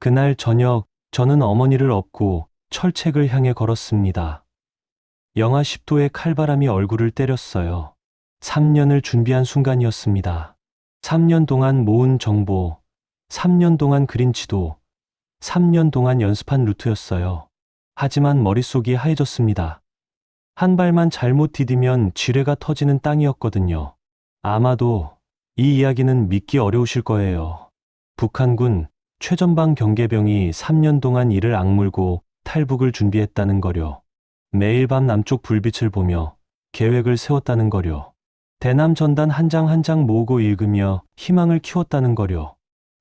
그날 저녁 저는 어머니를 업고 철책을 향해 걸었습니다. 영하 10도의 칼바람이 얼굴을 때렸어요. 3년을 준비한 순간이었습니다. 3년 동안 모은 정보, 3년 동안 그린 지도, 3년 동안 연습한 루트였어요. 하지만 머릿속이 하얘졌습니다. 한 발만 잘못 디디면 지뢰가 터지는 땅이었거든요. 아마도 이 이야기는 믿기 어려우실 거예요. 북한군 최전방 경계병이 3년 동안 이를 악물고 탈북을 준비했다는 거려. 매일 밤 남쪽 불빛을 보며 계획을 세웠다는 거려. 대남 전단 한 장 한 장 모으고 읽으며 희망을 키웠다는 거려.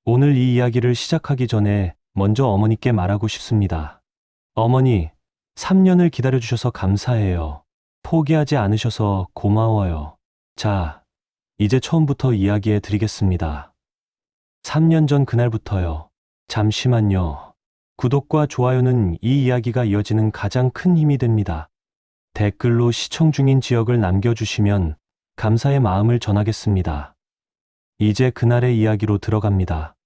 오늘 이 이야기를 시작하기 전에 먼저 어머니께 말하고 싶습니다. 어머니, 3년을 기다려주셔서 감사해요. 포기하지 않으셔서 고마워요. 자, 이제 처음부터 이야기해 드리겠습니다. 3년 전 그날부터요. 잠시만요. 구독과 좋아요는 이 이야기가 이어지는 가장 큰 힘이 됩니다. 댓글로 시청 중인 지역을 남겨주시면 감사의 마음을 전하겠습니다. 이제 그날의 이야기로 들어갑니다.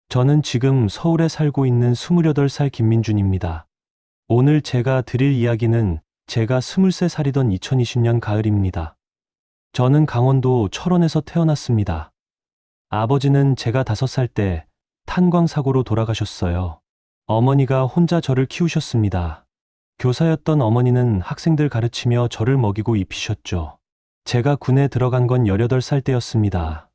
저는 지금 서울에 살고 있는 28살 김민준입니다. 오늘 제가 드릴 이야기는 제가 23살이던 2020년 가을입니다. 저는 강원도 철원에서 태어났습니다. 아버지는 제가 5살 때 탄광사고로 돌아가셨어요. 어머니가 혼자 저를 키우셨습니다. 교사였던 어머니는 학생들 가르치며 저를 먹이고 입히셨죠. 제가 군에 들어간 건 18살 때였습니다.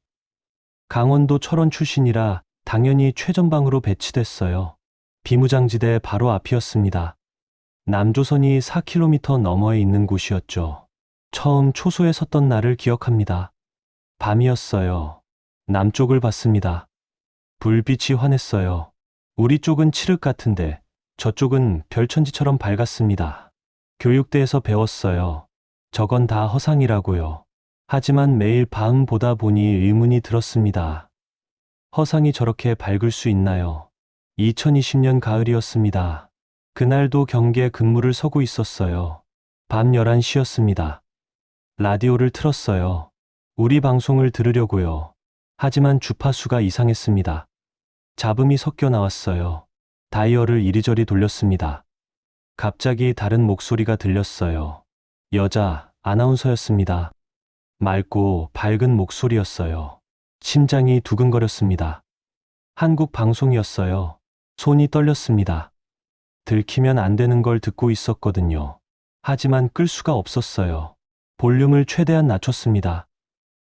강원도 철원 출신이라 당연히 최전방으로 배치됐어요. 비무장지대 바로 앞이었습니다. 남조선이 4km 너머에 있는 곳이었죠. 처음 초소에 섰던 날을 기억합니다. 밤이었어요. 남쪽을 봤습니다. 불빛이 환했어요. 우리 쪽은 칠흑 같은데 저쪽은 별천지처럼 밝았습니다. 교육대에서 배웠어요. 저건 다 허상이라고요. 하지만 매일 밤 보다 보니 의문이 들었습니다. 허상이 저렇게 밝을 수 있나요? 2020년 가을이었습니다. 그날도 경계 근무를 서고 있었어요. 밤 11시였습니다. 라디오를 틀었어요. 우리 방송을 들으려고요. 하지만 주파수가 이상했습니다. 잡음이 섞여 나왔어요. 다이얼을 이리저리 돌렸습니다. 갑자기 다른 목소리가 들렸어요. 여자 아나운서였습니다. 맑고 밝은 목소리였어요. 심장이 두근거렸습니다. 한국 방송이었어요. 손이 떨렸습니다. 들키면 안 되는 걸 듣고 있었거든요. 하지만 끌 수가 없었어요. 볼륨을 최대한 낮췄습니다.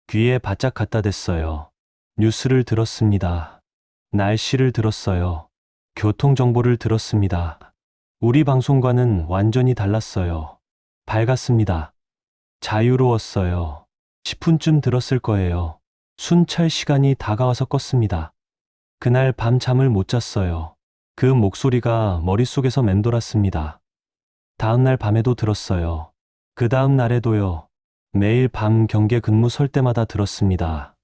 귀에 바짝 갖다 댔어요. 뉴스를 들었습니다. 날씨를 들었어요. 교통정보를 들었습니다. 우리 방송과는 완전히 달랐어요. 밝았습니다. 자유로웠어요. 10분쯤 들었을 거예요. 순찰 시간이 다가와서 껐습니다. 그날 밤 잠을 못 잤어요. 그 목소리가 머릿속에서 맴돌았습니다. 다음날 밤에도 들었어요. 그 다음 날에도요. 매일 밤 경계 근무 설 때마다 들었습니다.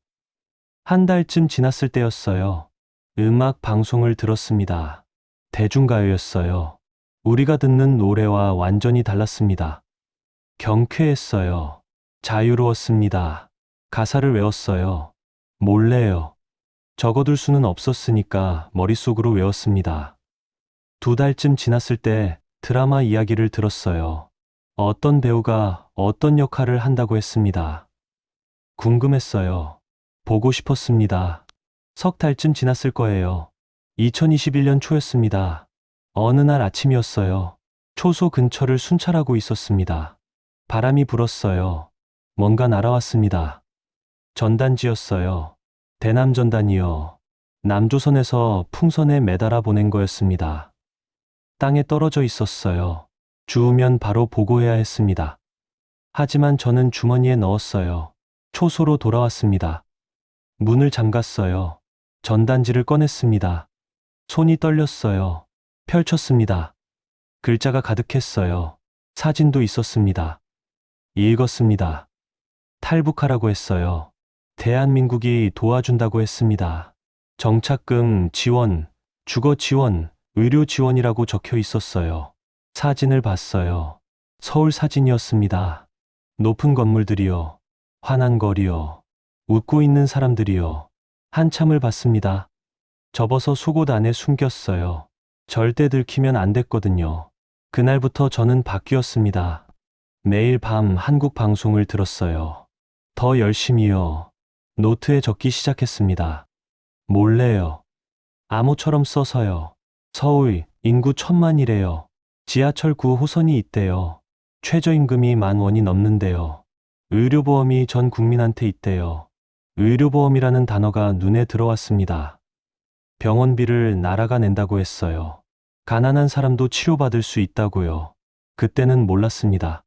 한 달쯤 지났을 때였어요. 음악 방송을 들었습니다. 대중가요였어요. 우리가 듣는 노래와 완전히 달랐습니다. 경쾌했어요. 자유로웠습니다. 가사를 외웠어요. 몰래요. 적어둘 수는 없었으니까 머릿속으로 외웠습니다. 2달쯤 지났을 때 드라마 이야기를 들었어요. 어떤 배우가 어떤 역할을 한다고 했습니다. 궁금했어요. 보고 싶었습니다. 석 달쯤 지났을 거예요. 2021년 초였습니다. 어느 날 아침이었어요. 초소 근처를 순찰하고 있었습니다. 바람이 불었어요. 뭔가 날아왔습니다. 전단지였어요. 대남 전단이요. 남조선에서 풍선에 매달아 보낸 거였습니다. 땅에 떨어져 있었어요. 주우면 바로 보고해야 했습니다. 하지만 저는 주머니에 넣었어요. 초소로 돌아왔습니다. 문을 잠갔어요. 전단지를 꺼냈습니다. 손이 떨렸어요. 펼쳤습니다. 글자가 가득했어요. 사진도 있었습니다. 읽었습니다. 탈북하라고 했어요. 대한민국이 도와준다고 했습니다. 정착금 지원, 주거 지원, 의료 지원이라고 적혀 있었어요. 사진을 봤어요. 서울 사진이었습니다. 높은 건물들이요. 환한 거리요. 웃고 있는 사람들이요. 한참을 봤습니다. 접어서 속옷 안에 숨겼어요. 절대 들키면 안 됐거든요. 그날부터 저는 바뀌었습니다. 매일 밤 한국 방송을 들었어요. 더 열심히요. 노트에 적기 시작했습니다. 몰래요. 암호처럼 써서요. 서울 인구 1,000만이래요. 지하철 9호선이 있대요. 최저임금이 10,000원이 넘는데요. 의료보험이 전 국민한테 있대요. 의료보험이라는 단어가 눈에 들어왔습니다. 병원비를 나라가 낸다고 했어요. 가난한 사람도 치료받을 수 있다고요. 그때는 몰랐습니다.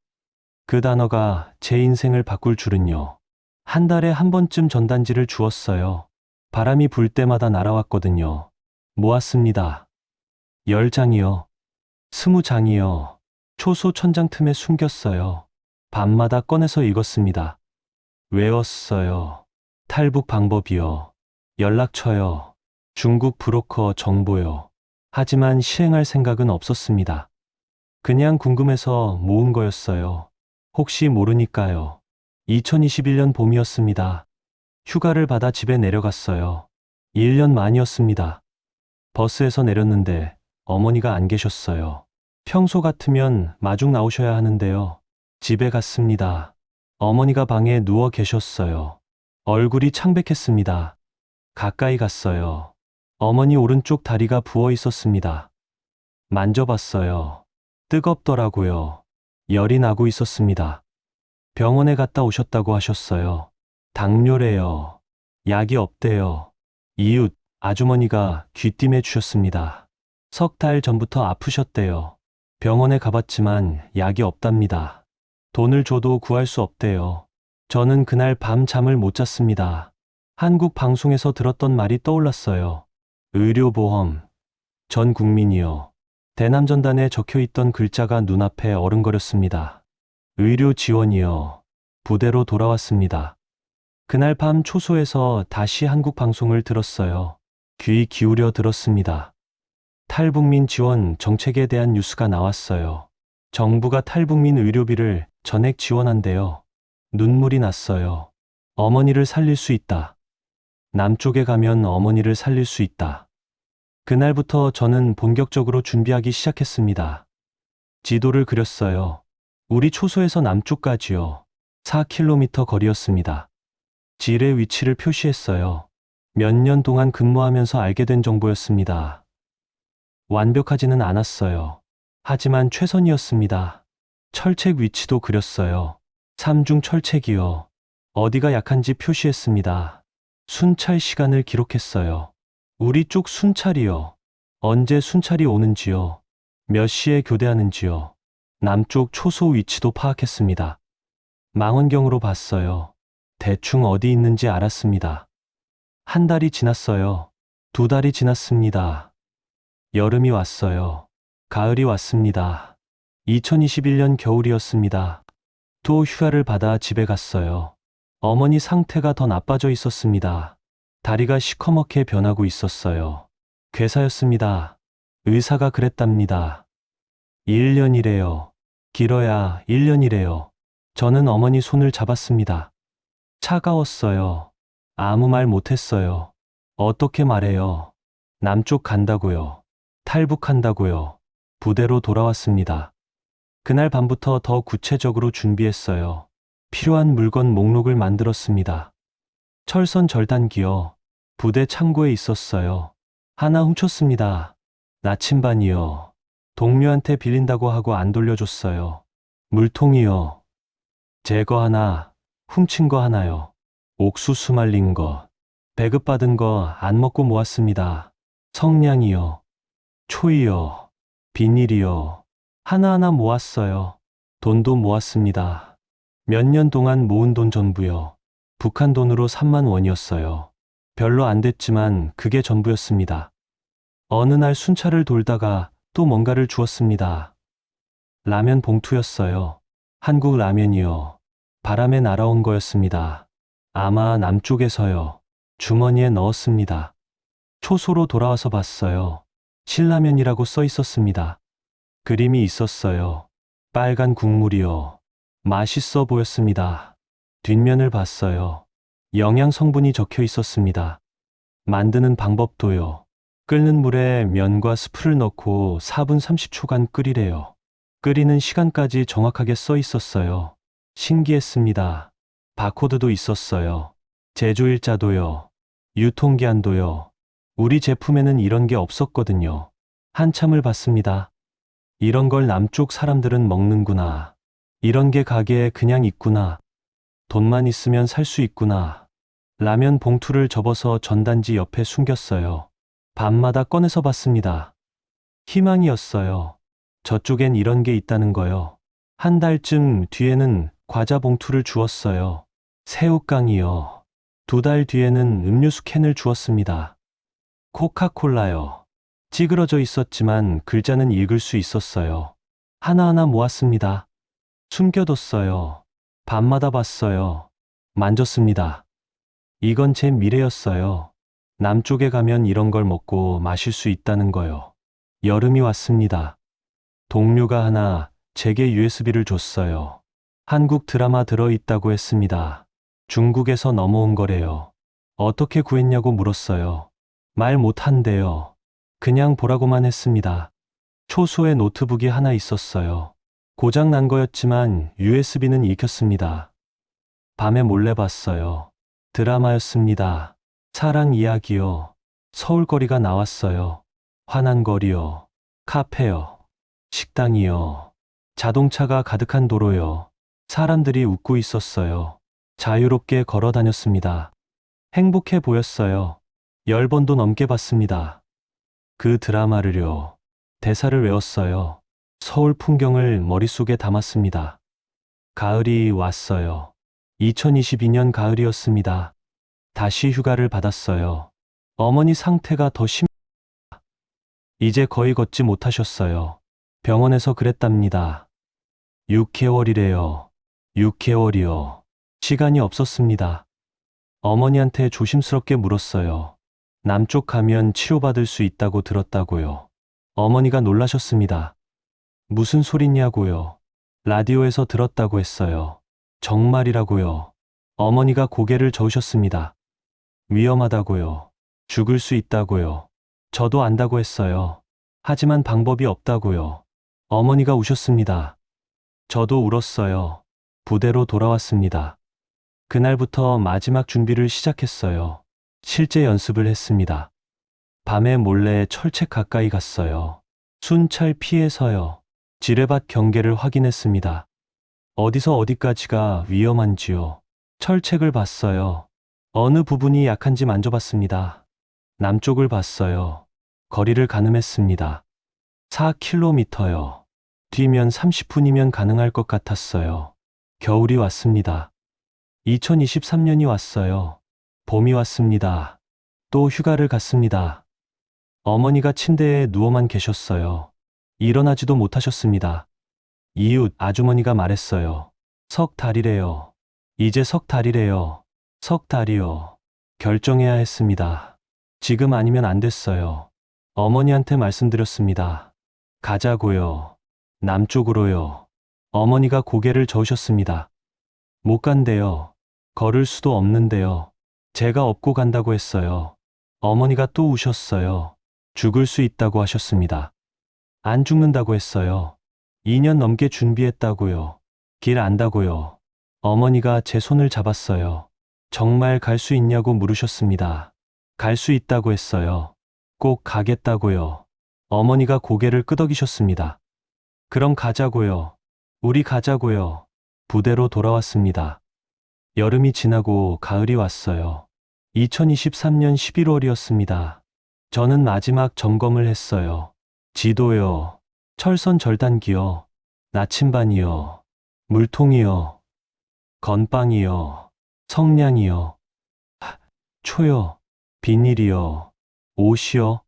그 단어가 제 인생을 바꿀 줄은요. 한 달에 한 번쯤 전단지를 주었어요. 바람이 불 때마다 날아왔거든요. 모았습니다. 10장이요. 20장이요. 초소 천장 틈에 숨겼어요. 밤마다 꺼내서 읽었습니다. 외웠어요. 탈북 방법이요. 연락처요. 중국 브로커 정보요. 하지만 실행할 생각은 없었습니다. 그냥 궁금해서 모은 거였어요. 혹시 모르니까요. 2021년 봄이었습니다. 휴가를 받아 집에 내려갔어요. 1년 만이었습니다. 버스에서 내렸는데 어머니가 안 계셨어요. 평소 같으면 마중 나오셔야 하는데요. 집에 갔습니다. 어머니가 방에 누워 계셨어요. 얼굴이 창백했습니다. 가까이 갔어요. 어머니 오른쪽 다리가 부어 있었습니다. 만져봤어요. 뜨겁더라고요. 열이 나고 있었습니다. 병원에 갔다 오셨다고 하셨어요. 당뇨래요. 약이 없대요. 이웃 아주머니가 귀띔해 주셨습니다. 3달 전부터 아프셨대요. 병원에 가봤지만 약이 없답니다. 돈을 줘도 구할 수 없대요. 저는 그날 밤 잠을 못 잤습니다. 한국 방송에서 들었던 말이 떠올랐어요. 의료보험. 전 국민이요. 대남전단에 적혀있던 글자가 눈앞에 어른거렸습니다. 의료 지원이요. 부대로 돌아왔습니다. 그날 밤 초소에서 다시 한국 방송을 들었어요. 귀 기울여 들었습니다. 탈북민 지원 정책에 대한 뉴스가 나왔어요. 정부가 탈북민 의료비를 전액 지원한대요. 눈물이 났어요. 어머니를 살릴 수 있다. 남쪽에 가면 어머니를 살릴 수 있다. 그날부터 저는 본격적으로 준비하기 시작했습니다. 지도를 그렸어요. 우리 초소에서 남쪽까지요. 4km 거리였습니다. 질의 위치를 표시했어요. 몇 년 동안 근무하면서 알게 된 정보였습니다. 완벽하지는 않았어요. 하지만 최선이었습니다. 철책 위치도 그렸어요. 3중 철책이요. 어디가 약한지 표시했습니다. 순찰 시간을 기록했어요. 우리 쪽 순찰이요. 언제 순찰이 오는지요. 몇 시에 교대하는지요. 남쪽 초소 위치도 파악했습니다. 망원경으로 봤어요. 대충 어디 있는지 알았습니다. 한 달이 지났어요. 2달이 지났습니다. 여름이 왔어요. 가을이 왔습니다. 2021년 겨울이었습니다. 또 휴가를 받아 집에 갔어요. 어머니 상태가 더 나빠져 있었습니다. 다리가 시커멓게 변하고 있었어요. 괴사였습니다. 의사가 그랬답니다. 1년이래요. 길어야 1년이래요. 저는 어머니 손을 잡았습니다. 차가웠어요. 아무 말 못했어요. 어떻게 말해요? 남쪽 간다고요. 탈북한다고요. 부대로 돌아왔습니다. 그날 밤부터 더 구체적으로 준비했어요. 필요한 물건 목록을 만들었습니다. 철선 절단기요. 부대 창고에 있었어요. 하나 훔쳤습니다. 나침반이요. 동료한테 빌린다고 하고 안 돌려줬어요. 물통이요. 제거 하나, 훔친 거 하나요. 옥수수 말린 거, 배급받은 거 안 먹고 모았습니다. 성냥이요. 초이요. 비닐이요. 하나하나 모았어요. 돈도 모았습니다. 몇 년 동안 모은 돈 전부요. 북한 돈으로 3만 원이었어요. 별로 안 됐지만 그게 전부였습니다. 어느 날 순찰을 돌다가 또 뭔가를 주었습니다. 라면 봉투였어요. 한국 라면이요. 바람에 날아온 거였습니다. 아마 남쪽에서요. 주머니에 넣었습니다. 초소로 돌아와서 봤어요. 신라면이라고 써 있었습니다. 그림이 있었어요. 빨간 국물이요. 맛있어 보였습니다. 뒷면을 봤어요. 영양 성분이 적혀 있었습니다. 만드는 방법도요. 끓는 물에 면과 스프를 넣고 4분 30초간 끓이래요. 끓이는 시간까지 정확하게 써 있었어요. 신기했습니다. 바코드도 있었어요. 제조일자도요. 유통기한도요. 우리 제품에는 이런 게 없었거든요. 한참을 봤습니다. 이런 걸 남쪽 사람들은 먹는구나. 이런 게 가게에 그냥 있구나. 돈만 있으면 살 수 있구나. 라면 봉투를 접어서 전단지 옆에 숨겼어요. 밤마다 꺼내서 봤습니다. 희망이었어요. 저쪽엔 이런 게 있다는 거요. 한 달쯤 뒤에는 과자 봉투를 주었어요. 새우깡이요. 2달 뒤에는 음료수 캔을 주었습니다. 코카콜라요. 찌그러져 있었지만 글자는 읽을 수 있었어요. 하나하나 모았습니다. 숨겨뒀어요. 밤마다 봤어요. 만졌습니다. 이건 제 미래였어요. 남쪽에 가면 이런 걸 먹고 마실 수 있다는 거요. 여름이 왔습니다. 동료가 하나 제게 USB를 줬어요. 한국 드라마 들어있다고 했습니다. 중국에서 넘어온 거래요. 어떻게 구했냐고 물었어요. 말 못한대요. 그냥 보라고만 했습니다. 초소에 노트북이 하나 있었어요. 고장 난 거였지만 USB는 읽혔습니다. 밤에 몰래 봤어요. 드라마였습니다. 사랑 이야기요. 서울거리가 나왔어요. 환한 거리요. 카페요. 식당이요. 자동차가 가득한 도로요. 사람들이 웃고 있었어요. 자유롭게 걸어 다녔습니다. 행복해 보였어요. 10번도 넘게 봤습니다. 그 드라마를요. 대사를 외웠어요. 서울 풍경을 머릿속에 담았습니다. 가을이 왔어요. 2022년 가을이었습니다. 다시 휴가를 받았어요. 어머니 상태가 더 이제 거의 걷지 못하셨어요. 병원에서 그랬답니다. 6개월이래요. 6개월이요. 시간이 없었습니다. 어머니한테 조심스럽게 물었어요. 남쪽 가면 치료받을 수 있다고 들었다고요. 어머니가 놀라셨습니다. 무슨 소리냐고요. 라디오에서 들었다고 했어요. 정말이라고요. 어머니가 고개를 저으셨습니다. 위험하다고요. 죽을 수 있다고요. 저도 안다고 했어요. 하지만 방법이 없다고요. 어머니가 우셨습니다. 저도 울었어요. 부대로 돌아왔습니다. 그날부터 마지막 준비를 시작했어요. 실제 연습을 했습니다. 밤에 몰래 철책 가까이 갔어요. 순찰 피해서요. 지뢰밭 경계를 확인했습니다. 어디서 어디까지가 위험한지요. 철책을 봤어요. 어느 부분이 약한지 만져봤습니다. 남쪽을 봤어요. 거리를 가늠했습니다. 4km요. 뒤면 30분이면 가능할 것 같았어요. 겨울이 왔습니다. 2023년이 왔어요. 봄이 왔습니다. 또 휴가를 갔습니다. 어머니가 침대에 누워만 계셨어요. 일어나지도 못하셨습니다. 이웃 아주머니가 말했어요. 석 달이래요. 이제 석 달이래요. 석 달이요. 결정해야 했습니다. 지금 아니면 안 됐어요. 어머니한테 말씀드렸습니다. 가자고요. 남쪽으로요. 어머니가 고개를 저으셨습니다. 못 간대요. 걸을 수도 없는데요. 제가 업고 간다고 했어요. 어머니가 또 우셨어요. 죽을 수 있다고 하셨습니다. 안 죽는다고 했어요. 2년 넘게 준비했다고요. 길 안다고요. 어머니가 제 손을 잡았어요. 정말 갈 수 있냐고 물으셨습니다. 갈 수 있다고 했어요. 꼭 가겠다고요. 어머니가 고개를 끄덕이셨습니다. 그럼 가자고요. 우리 가자고요. 부대로 돌아왔습니다. 여름이 지나고 가을이 왔어요. 2023년 11월이었습니다. 저는 마지막 점검을 했어요. 지도요. 철선 절단기요. 나침반이요. 물통이요. 건빵이요. 성냥이요. 초요. 비닐이요. 옷이요.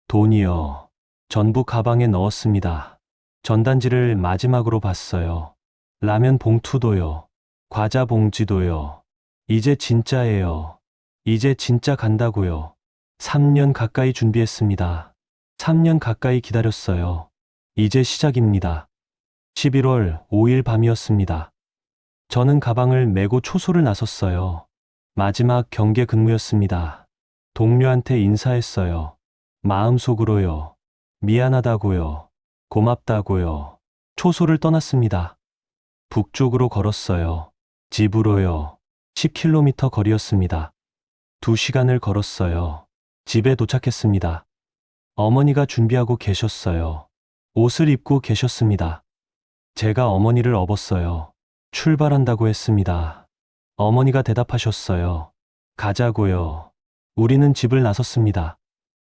돈이요. 전부 가방에 넣었습니다. 전단지를 마지막으로 봤어요. 라면 봉투도요. 과자 봉지도요. 이제 진짜예요. 이제 진짜 간다고요. 3년 가까이 준비했습니다. 3년 가까이 기다렸어요. 이제 시작입니다. 11월 5일 밤이었습니다. 저는 가방을 메고 초소를 나섰어요. 마지막 경계 근무였습니다. 동료한테 인사했어요. 마음속으로요. 미안하다고요. 고맙다고요. 초소를 떠났습니다. 북쪽으로 걸었어요. 집으로요. 10km 거리였습니다. 2시간을 걸었어요. 집에 도착했습니다. 어머니가 준비하고 계셨어요. 옷을 입고 계셨습니다. 제가 어머니를 업었어요. 출발한다고 했습니다. 어머니가 대답하셨어요. 가자고요. 우리는 집을 나섰습니다.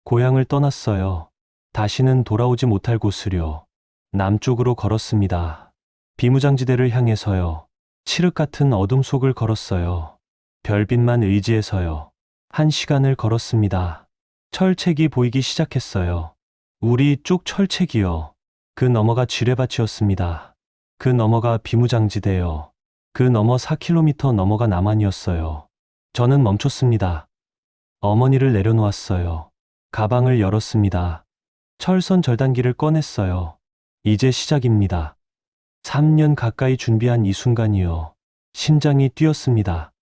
고향을 떠났어요. 다시는 돌아오지 못할 곳으려. 남쪽으로 걸었습니다. 비무장지대를 향해서요. 칠흑 같은 어둠 속을 걸었어요. 별빛만 의지해서요. 1시간을 걸었습니다. 철책이 보이기 시작했어요. 우리 쪽 철책이요. 그 너머가 지뢰밭이었습니다. 그 너머가 비무장지대요. 그 너머 4km 너머가 남한이었어요. 저는 멈췄습니다. 어머니를 내려놓았어요. 가방을 열었습니다. 철선 절단기를 꺼냈어요. 이제 시작입니다. 3년 가까이 준비한 이 순간이요. 심장이 뛰었습니다.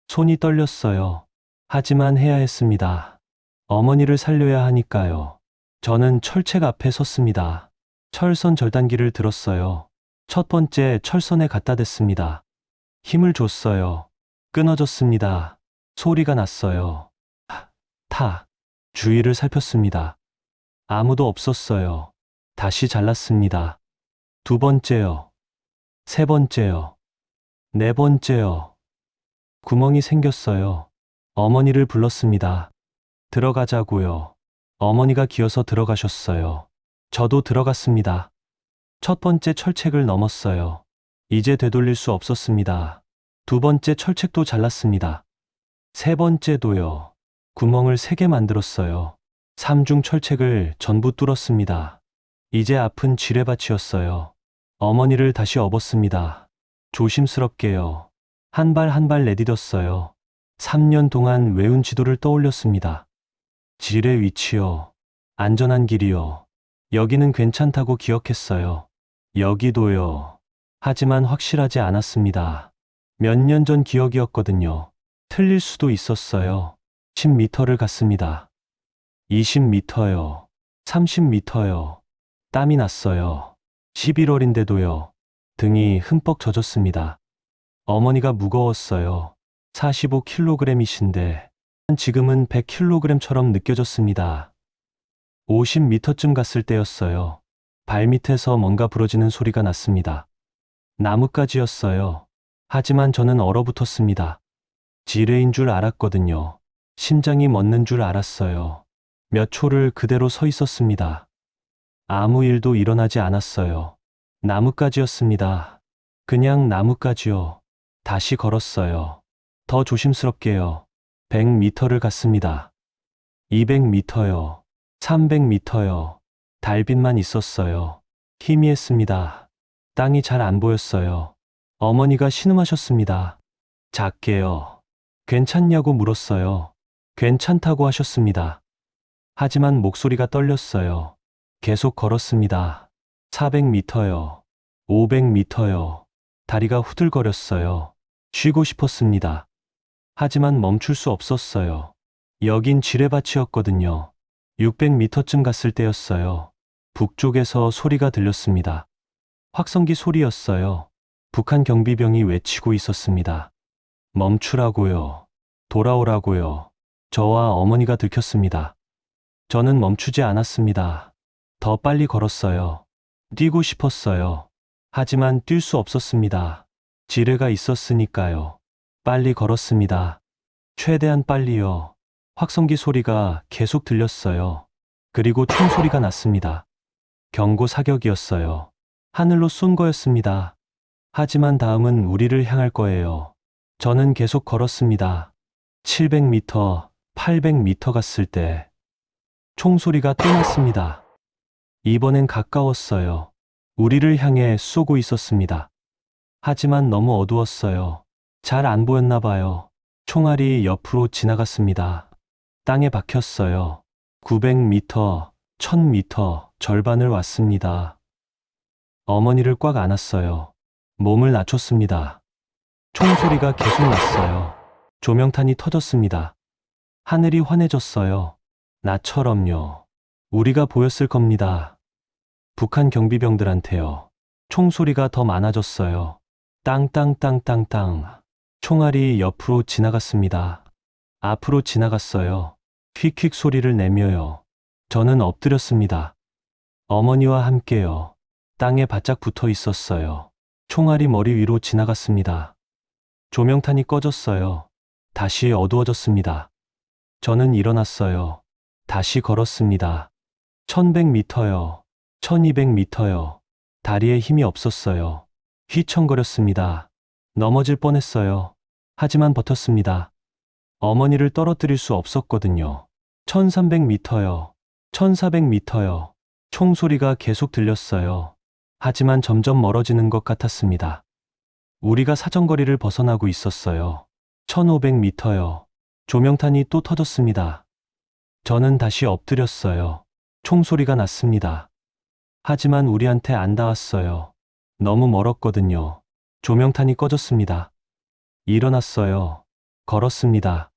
손이 떨렸어요. 하지만 해야 했습니다. 어머니를 살려야 하니까요. 저는 철책 앞에 섰습니다. 철선 절단기를 들었어요. 첫 번째 철선에 갖다 댔습니다. 힘을 줬어요. 끊어졌습니다. 소리가 났어요. 타. 주위를 살폈습니다. 아무도 없었어요. 다시 잘랐습니다. 2번째요. 3번째요. 4번째요. 구멍이 생겼어요. 어머니를 불렀습니다. 들어가자고요. 어머니가 기어서 들어가셨어요. 저도 들어갔습니다. 첫 번째 철책을 넘었어요. 이제 되돌릴 수 없었습니다. 2번째 철책도 잘랐습니다. 3번째도요. 구멍을 3개 만들었어요. 3중 철책을 전부 뚫었습니다. 이제 앞은 지뢰밭이었어요. 어머니를 다시 업었습니다. 조심스럽게요. 한 발 한 발 내디뎠어요. 3년 동안 외운 지도를 떠올렸습니다. 지뢰 위치요. 안전한 길이요. 여기는 괜찮다고 기억했어요. 여기도요. 하지만 확실하지 않았습니다. 몇 년 전 기억이었거든요. 틀릴 수도 있었어요. 10m를 갔습니다. 20m요. 30m요. 땀이 났어요. 11월인데도요. 등이 흠뻑 젖었습니다. 어머니가 무거웠어요. 45kg이신데 지금은 100kg처럼 느껴졌습니다. 50m쯤 갔을 때였어요. 발밑에서 뭔가 부러지는 소리가 났습니다. 나뭇가지였어요. 하지만 저는 얼어붙었습니다. 지뢰인 줄 알았거든요. 심장이 멎는 줄 알았어요. 몇 초를 그대로 서 있었습니다. 아무 일도 일어나지 않았어요. 나뭇가지였습니다. 그냥 나뭇가지요. 다시 걸었어요. 더 조심스럽게요. 100m를 갔습니다. 200m요. 300m요. 달빛만 있었어요. 희미했습니다. 땅이 잘 안 보였어요. 어머니가 신음하셨습니다. 작게요. 괜찮냐고 물었어요. 괜찮다고 하셨습니다. 하지만 목소리가 떨렸어요. 계속 걸었습니다. 400m요. 500m요. 다리가 후들거렸어요. 쉬고 싶었습니다. 하지만 멈출 수 없었어요. 여긴 지뢰밭이었거든요. 600m쯤 갔을 때였어요. 북쪽에서 소리가 들렸습니다. 확성기 소리였어요. 북한 경비병이 외치고 있었습니다. 멈추라고요. 돌아오라고요. 저와 어머니가 들켰습니다. 저는 멈추지 않았습니다. 더 빨리 걸었어요. 뛰고 싶었어요. 하지만 뛸 수 없었습니다. 지뢰가 있었으니까요. 빨리 걸었습니다. 최대한 빨리요. 확성기 소리가 계속 들렸어요. 그리고 총소리가 났습니다. 경고 사격이었어요. 하늘로 쏜 거였습니다. 하지만 다음은 우리를 향할 거예요. 저는 계속 걸었습니다. 700m, 800m 갔을 때 총소리가 또 났습니다. 이번엔 가까웠어요. 우리를 향해 쏘고 있었습니다. 하지만 너무 어두웠어요. 잘 안 보였나 봐요. 총알이 옆으로 지나갔습니다. 땅에 박혔어요. 900m, 1000m, 절반을 왔습니다. 어머니를 꽉 안았어요. 몸을 낮췄습니다. 총소리가 계속 났어요. 조명탄이 터졌습니다. 하늘이 환해졌어요. 나처럼요. 우리가 보였을 겁니다. 북한 경비병들한테요. 총소리가 더 많아졌어요. 땅땅땅땅땅. 총알이 옆으로 지나갔습니다. 앞으로 지나갔어요. 휙휙 소리를 내며요. 저는 엎드렸습니다. 어머니와 함께요. 땅에 바짝 붙어 있었어요. 총알이 머리 위로 지나갔습니다. 조명탄이 꺼졌어요. 다시 어두워졌습니다. 저는 일어났어요. 다시 걸었습니다. 1100m요. 1200m요. 다리에 힘이 없었어요. 휘청거렸습니다. 넘어질 뻔했어요. 하지만 버텼습니다. 어머니를 떨어뜨릴 수 없었거든요. 1300m요. 1400m요. 총소리가 계속 들렸어요. 하지만 점점 멀어지는 것 같았습니다. 우리가 사정거리를 벗어나고 있었어요. 1500m요. 조명탄이 또 터졌습니다. 저는 다시 엎드렸어요. 총소리가 났습니다. 하지만 우리한테 안 닿았어요. 너무 멀었거든요. 조명탄이 꺼졌습니다. 일어났어요. 걸었습니다.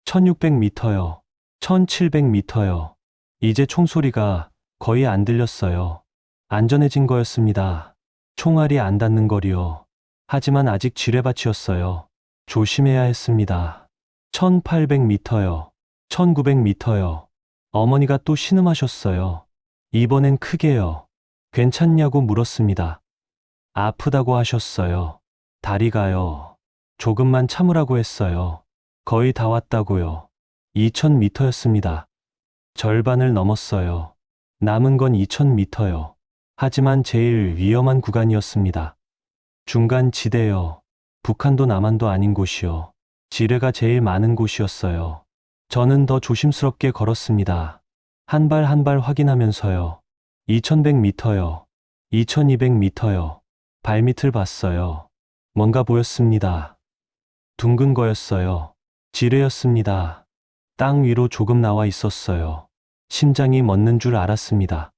1600m요. 1700m요. 이제 총소리가 거의 안 들렸어요. 안전해진 거였습니다. 총알이 안 닿는 거리요. 하지만 아직 지뢰밭이었어요. 조심해야 했습니다. 1800m요. 1900m요. 어머니가 또 신음하셨어요. 이번엔 크게요. 괜찮냐고 물었습니다. 아프다고 하셨어요. 다리가요. 조금만 참으라고 했어요. 거의 다 왔다고요. 2000m였습니다. 절반을 넘었어요. 남은 건 2000m요. 하지만 제일 위험한 구간이었습니다. 중간 지대요. 북한도 남한도 아닌 곳이요. 지뢰가 제일 많은 곳이었어요. 저는 더 조심스럽게 걸었습니다. 한 발 한 발 확인하면서요. 2100m요. 2200m요. 발밑을 봤어요. 뭔가 보였습니다. 둥근 거였어요. 지뢰였습니다. 땅 위로 조금 나와 있었어요. 심장이 멎는 줄 알았습니다.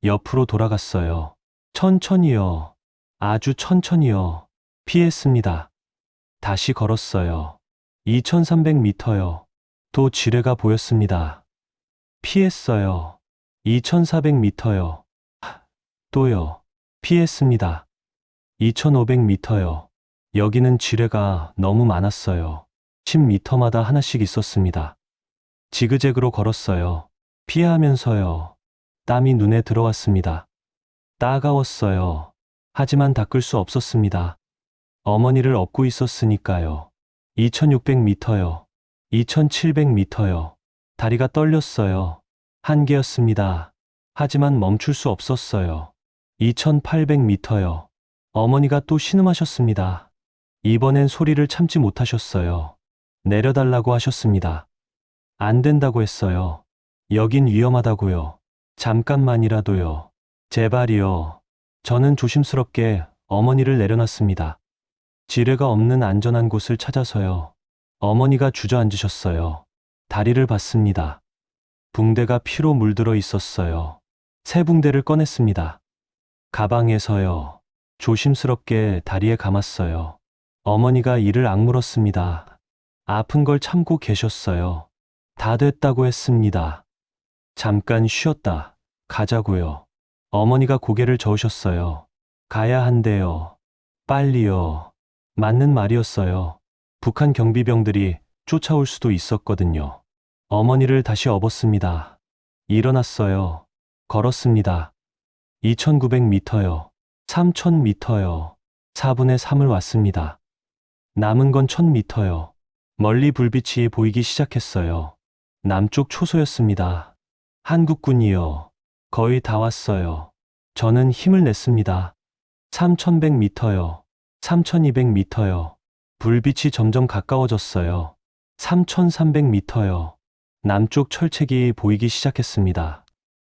옆으로 돌아갔어요. 천천히요. 아주 천천히요. 피했습니다. 다시 걸었어요. 2300m요. 또 지뢰가 보였습니다. 피했어요. 2400m요. 또요. 피했습니다. 2500m요. 여기는 지뢰가 너무 많았어요. 10m마다 하나씩 있었습니다. 지그재그로 걸었어요. 피하면서요. 땀이 눈에 들어왔습니다. 따가웠어요. 하지만 닦을 수 없었습니다. 어머니를 업고 있었으니까요. 2600m요. 2700m요. 다리가 떨렸어요. 한계였습니다. 하지만 멈출 수 없었어요. 2800m요. 어머니가 또 신음하셨습니다. 이번엔 소리를 참지 못하셨어요. 내려달라고 하셨습니다. 안 된다고 했어요. 여긴 위험하다고요. 잠깐만이라도요. 제발이요. 저는 조심스럽게 어머니를 내려놨습니다. 지뢰가 없는 안전한 곳을 찾아서요. 어머니가 주저앉으셨어요. 다리를 봤습니다. 붕대가 피로 물들어 있었어요. 새 붕대를 꺼냈습니다. 가방에서요. 조심스럽게 다리에 감았어요. 어머니가 이를 악물었습니다. 아픈 걸 참고 계셨어요. 다 됐다고 했습니다. 잠깐 쉬었다. 가자고요. 어머니가 고개를 저으셨어요. 가야 한대요. 빨리요. 맞는 말이었어요. 북한 경비병들이 쫓아올 수도 있었거든요. 어머니를 다시 업었습니다. 일어났어요. 걸었습니다. 2900m요. 3000m요. 4분의 3을 왔습니다. 남은 건 1000m요. 멀리 불빛이 보이기 시작했어요. 남쪽 초소였습니다. 한국군이요. 거의 다 왔어요. 저는 힘을 냈습니다. 3100m요. 3200m요. 불빛이 점점 가까워졌어요. 3300m요. 남쪽 철책이 보이기 시작했습니다.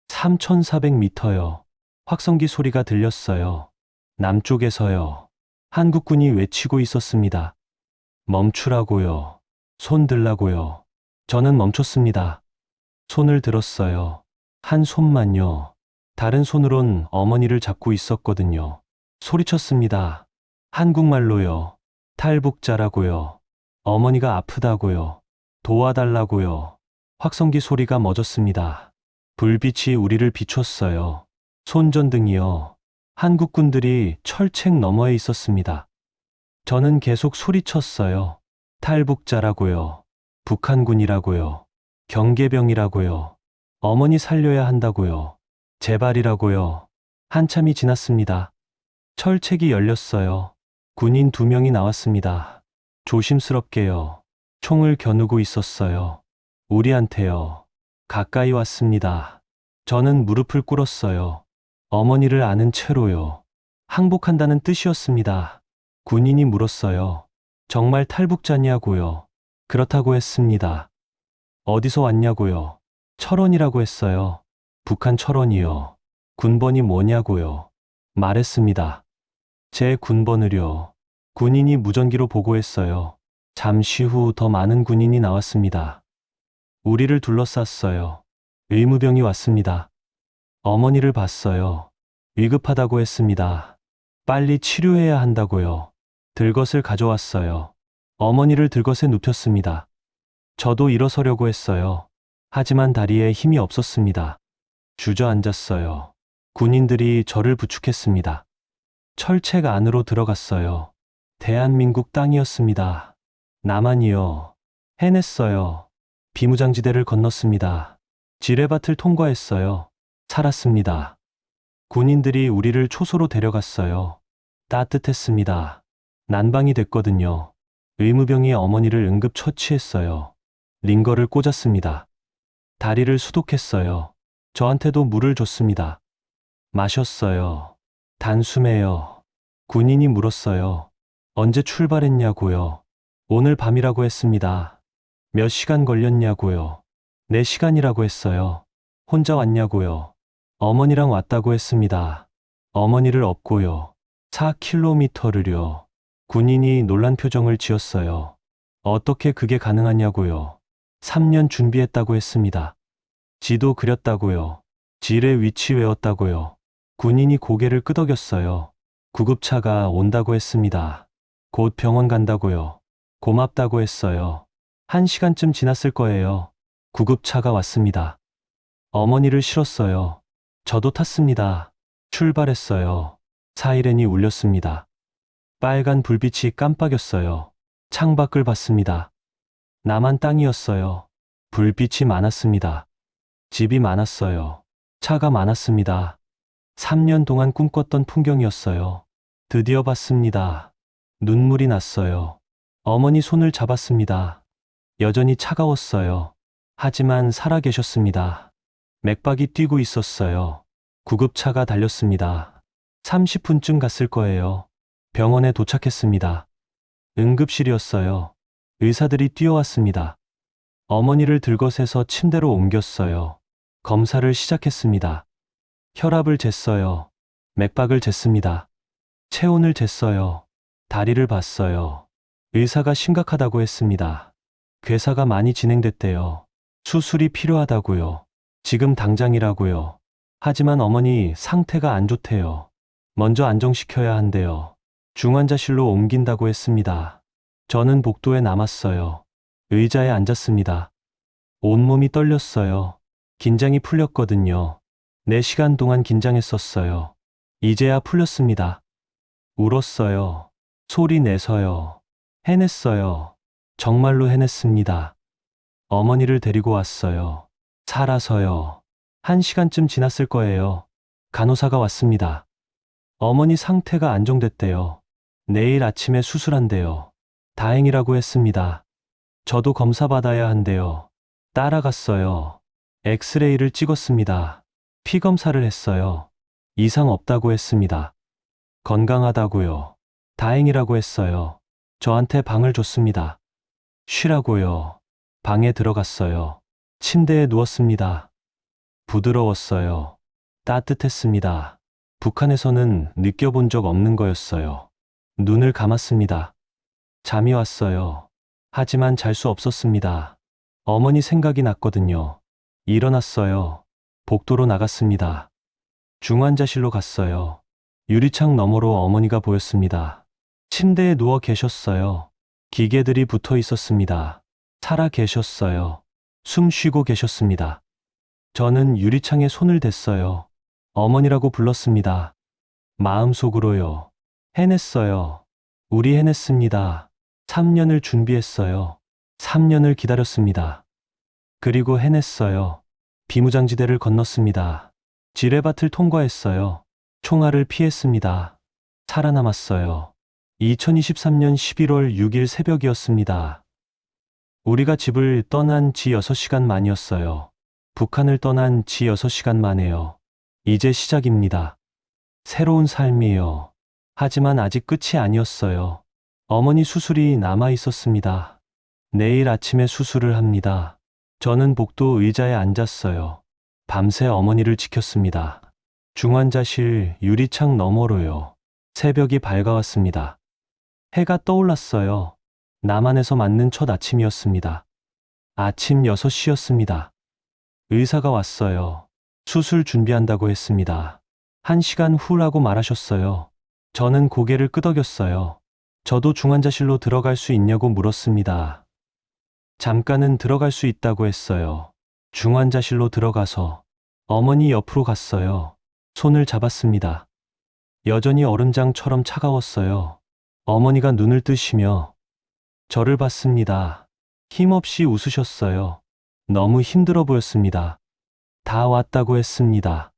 3400m요. 확성기 소리가 들렸어요. 남쪽에서요. 한국군이 외치고 있었습니다. 멈추라고요. 손 들라고요. 저는 멈췄습니다. 손을 들었어요. 한 손만요. 다른 손으론 어머니를 잡고 있었거든요. 소리쳤습니다. 한국말로요. 탈북자라고요. 어머니가 아프다고요. 도와달라고요. 확성기 소리가 멎었습니다. 불빛이 우리를 비췄어요. 손전등이요. 한국군들이 철책 너머에 있었습니다. 저는 계속 소리쳤어요. 탈북자라고요. 북한군이라고요. 경계병이라고요. 어머니 살려야 한다고요. 제발이라고요. 한참이 지났습니다. 철책이 열렸어요. 군인 2명이 나왔습니다. 조심스럽게요. 총을 겨누고 있었어요. 우리한테요. 가까이 왔습니다. 저는 무릎을 꿇었어요. 어머니를 아는 채로요. 항복한다는 뜻이었습니다. 군인이 물었어요. 정말 탈북자냐고요. 그렇다고 했습니다. 어디서 왔냐고요. 철원이라고 했어요. 북한 철원이요. 군번이 뭐냐고요. 말했습니다. 제 군번을요. 군인이 무전기로 보고했어요. 잠시 후 더 많은 군인이 나왔습니다. 우리를 둘러쌌어요. 의무병이 왔습니다. 어머니를 봤어요. 위급하다고 했습니다. 빨리 치료해야 한다고요. 들것을 가져왔어요. 어머니를 들것에 눕혔습니다. 저도 일어서려고 했어요. 하지만 다리에 힘이 없었습니다. 주저앉았어요. 군인들이 저를 부축했습니다. 철책 안으로 들어갔어요. 대한민국 땅이었습니다. 나만이요. 해냈어요. 비무장지대를 건넜습니다. 지뢰밭을 통과했어요. 살았습니다. 군인들이 우리를 초소로 데려갔어요. 따뜻했습니다. 난방이 됐거든요. 의무병이 어머니를 응급 처치했어요. 링거를 꽂았습니다. 다리를 수독했어요. 저한테도 물을 줬습니다. 마셨어요. 단숨에요. 군인이 물었어요. 언제 출발했냐고요. 오늘 밤이라고 했습니다. 몇 시간 걸렸냐고요. 4시간이라고 했어요. 혼자 왔냐고요. 어머니랑 왔다고 했습니다. 어머니를 업고요. 4km를요. 군인이 놀란 표정을 지었어요. 어떻게 그게 가능하냐고요. 3년 준비했다고 했습니다. 지도 그렸다고요. 지뢰 위치 외웠다고요. 군인이 고개를 끄덕였어요. 구급차가 온다고 했습니다. 곧 병원 간다고요. 고맙다고 했어요. 1시간쯤 지났을 거예요. 구급차가 왔습니다. 어머니를 실었어요. 저도 탔습니다. 출발했어요. 사이렌이 울렸습니다. 빨간 불빛이 깜빡였어요. 창밖을 봤습니다. 나만 땅이었어요. 불빛이 많았습니다. 집이 많았어요. 차가 많았습니다. 3년 동안 꿈꿨던 풍경이었어요. 드디어 봤습니다. 눈물이 났어요. 어머니 손을 잡았습니다. 여전히 차가웠어요. 하지만 살아계셨습니다. 맥박이 뛰고 있었어요. 구급차가 달렸습니다. 30분쯤 갔을 거예요. 병원에 도착했습니다. 응급실이었어요. 의사들이 뛰어왔습니다. 어머니를 들것에서 침대로 옮겼어요. 검사를 시작했습니다. 혈압을 쟀어요. 맥박을 쟀습니다. 체온을 쟀어요. 다리를 봤어요. 의사가 심각하다고 했습니다. 괴사가 많이 진행됐대요. 수술이 필요하다고요. 지금 당장이라고요. 하지만 어머니 상태가 안 좋대요. 먼저 안정시켜야 한대요. 중환자실로 옮긴다고 했습니다. 저는 복도에 남았어요. 의자에 앉았습니다. 온몸이 떨렸어요. 긴장이 풀렸거든요. 4시간 동안 긴장했었어요. 이제야 풀렸습니다. 울었어요. 소리 내서요. 해냈어요. 정말로 해냈습니다. 어머니를 데리고 왔어요. 살아서요. 1시간쯤 지났을 거예요. 간호사가 왔습니다. 어머니 상태가 안정됐대요. 내일 아침에 수술한대요. 다행이라고 했습니다. 저도 검사 받아야 한대요. 따라갔어요. 엑스레이를 찍었습니다. 피 검사를 했어요. 이상 없다고 했습니다. 건강하다고요. 다행이라고 했어요. 저한테 방을 줬습니다. 쉬라고요. 방에 들어갔어요. 침대에 누웠습니다. 부드러웠어요. 따뜻했습니다. 북한에서는 느껴본 적 없는 거였어요. 눈을 감았습니다. 잠이 왔어요. 하지만 잘 수 없었습니다. 어머니 생각이 났거든요. 일어났어요. 복도로 나갔습니다. 중환자실로 갔어요. 유리창 너머로 어머니가 보였습니다. 침대에 누워 계셨어요. 기계들이 붙어 있었습니다. 살아 계셨어요. 숨 쉬고 계셨습니다. 저는 유리창에 손을 댔어요. 어머니라고 불렀습니다. 마음속으로요. 해냈어요. 우리 해냈습니다. 3년을 준비했어요. 3년을 기다렸습니다. 그리고 해냈어요. 비무장지대를 건넜습니다. 지뢰밭을 통과했어요. 총알을 피했습니다. 살아남았어요. 2023년 11월 6일 새벽이었습니다. 우리가 집을 떠난 지 6시간 만이었어요. 북한을 떠난 지 6시간 만에요. 이제 시작입니다. 새로운 삶이에요. 하지만 아직 끝이 아니었어요. 어머니 수술이 남아 있었습니다. 내일 아침에 수술을 합니다. 저는 복도 의자에 앉았어요. 밤새 어머니를 지켰습니다. 중환자실 유리창 너머로요. 새벽이 밝아왔습니다. 해가 떠올랐어요. 남한에서 맞는 첫 아침이었습니다. 아침 6시였습니다. 의사가 왔어요. 수술 준비한다고 했습니다. 1시간 후라고 말하셨어요. 저는 고개를 끄덕였어요. 저도 중환자실로 들어갈 수 있냐고 물었습니다. 잠깐은 들어갈 수 있다고 했어요. 중환자실로 들어가서 어머니 옆으로 갔어요. 손을 잡았습니다. 여전히 얼음장처럼 차가웠어요. 어머니가 눈을 뜨시며 저를 봤습니다. 힘없이 웃으셨어요. 너무 힘들어 보였습니다. 다 왔다고 했습니다.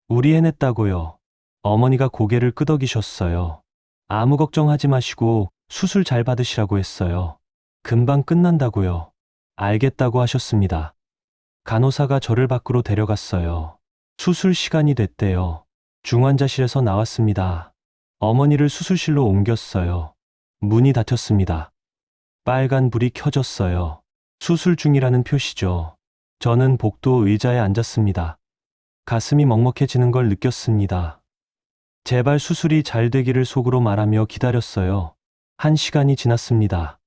우리 해냈다고요. 어머니가 고개를 끄덕이셨어요. 아무 걱정하지 마시고 수술 잘 받으시라고 했어요. 금방 끝난다고요. 알겠다고 하셨습니다. 간호사가 저를 밖으로 데려갔어요. 수술 시간이 됐대요. 중환자실에서 나왔습니다. 어머니를 수술실로 옮겼어요. 문이 닫혔습니다. 빨간 불이 켜졌어요. 수술 중이라는 표시죠. 저는 복도 의자에 앉았습니다. 가슴이 먹먹해지는 걸 느꼈습니다. 제발 수술이 잘 되기를 속으로 말하며 기다렸어요. 1시간이 지났습니다.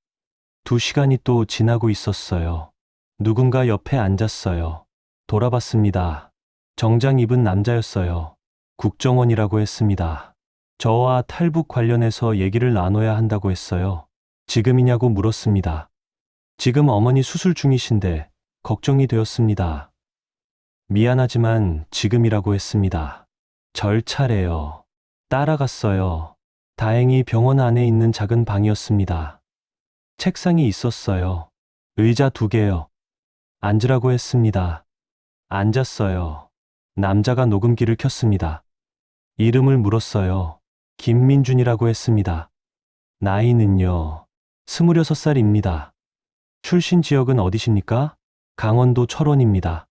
2시간이 또 지나고 있었어요. 누군가 옆에 앉았어요. 돌아봤습니다. 정장 입은 남자였어요. 국정원이라고 했습니다. 저와 탈북 관련해서 얘기를 나눠야 한다고 했어요. 지금이냐고 물었습니다. 지금 어머니 수술 중이신데 걱정이 되었습니다. 미안하지만 지금이라고 했습니다. 절 차례요. 따라갔어요. 다행히 병원 안에 있는 작은 방이었습니다. 책상이 있었어요. 의자 2개요. 앉으라고 했습니다. 앉았어요. 남자가 녹음기를 켰습니다. 이름을 물었어요. 김민준이라고 했습니다. 나이는요. 26살입니다. 출신 지역은 어디십니까? 강원도 철원입니다.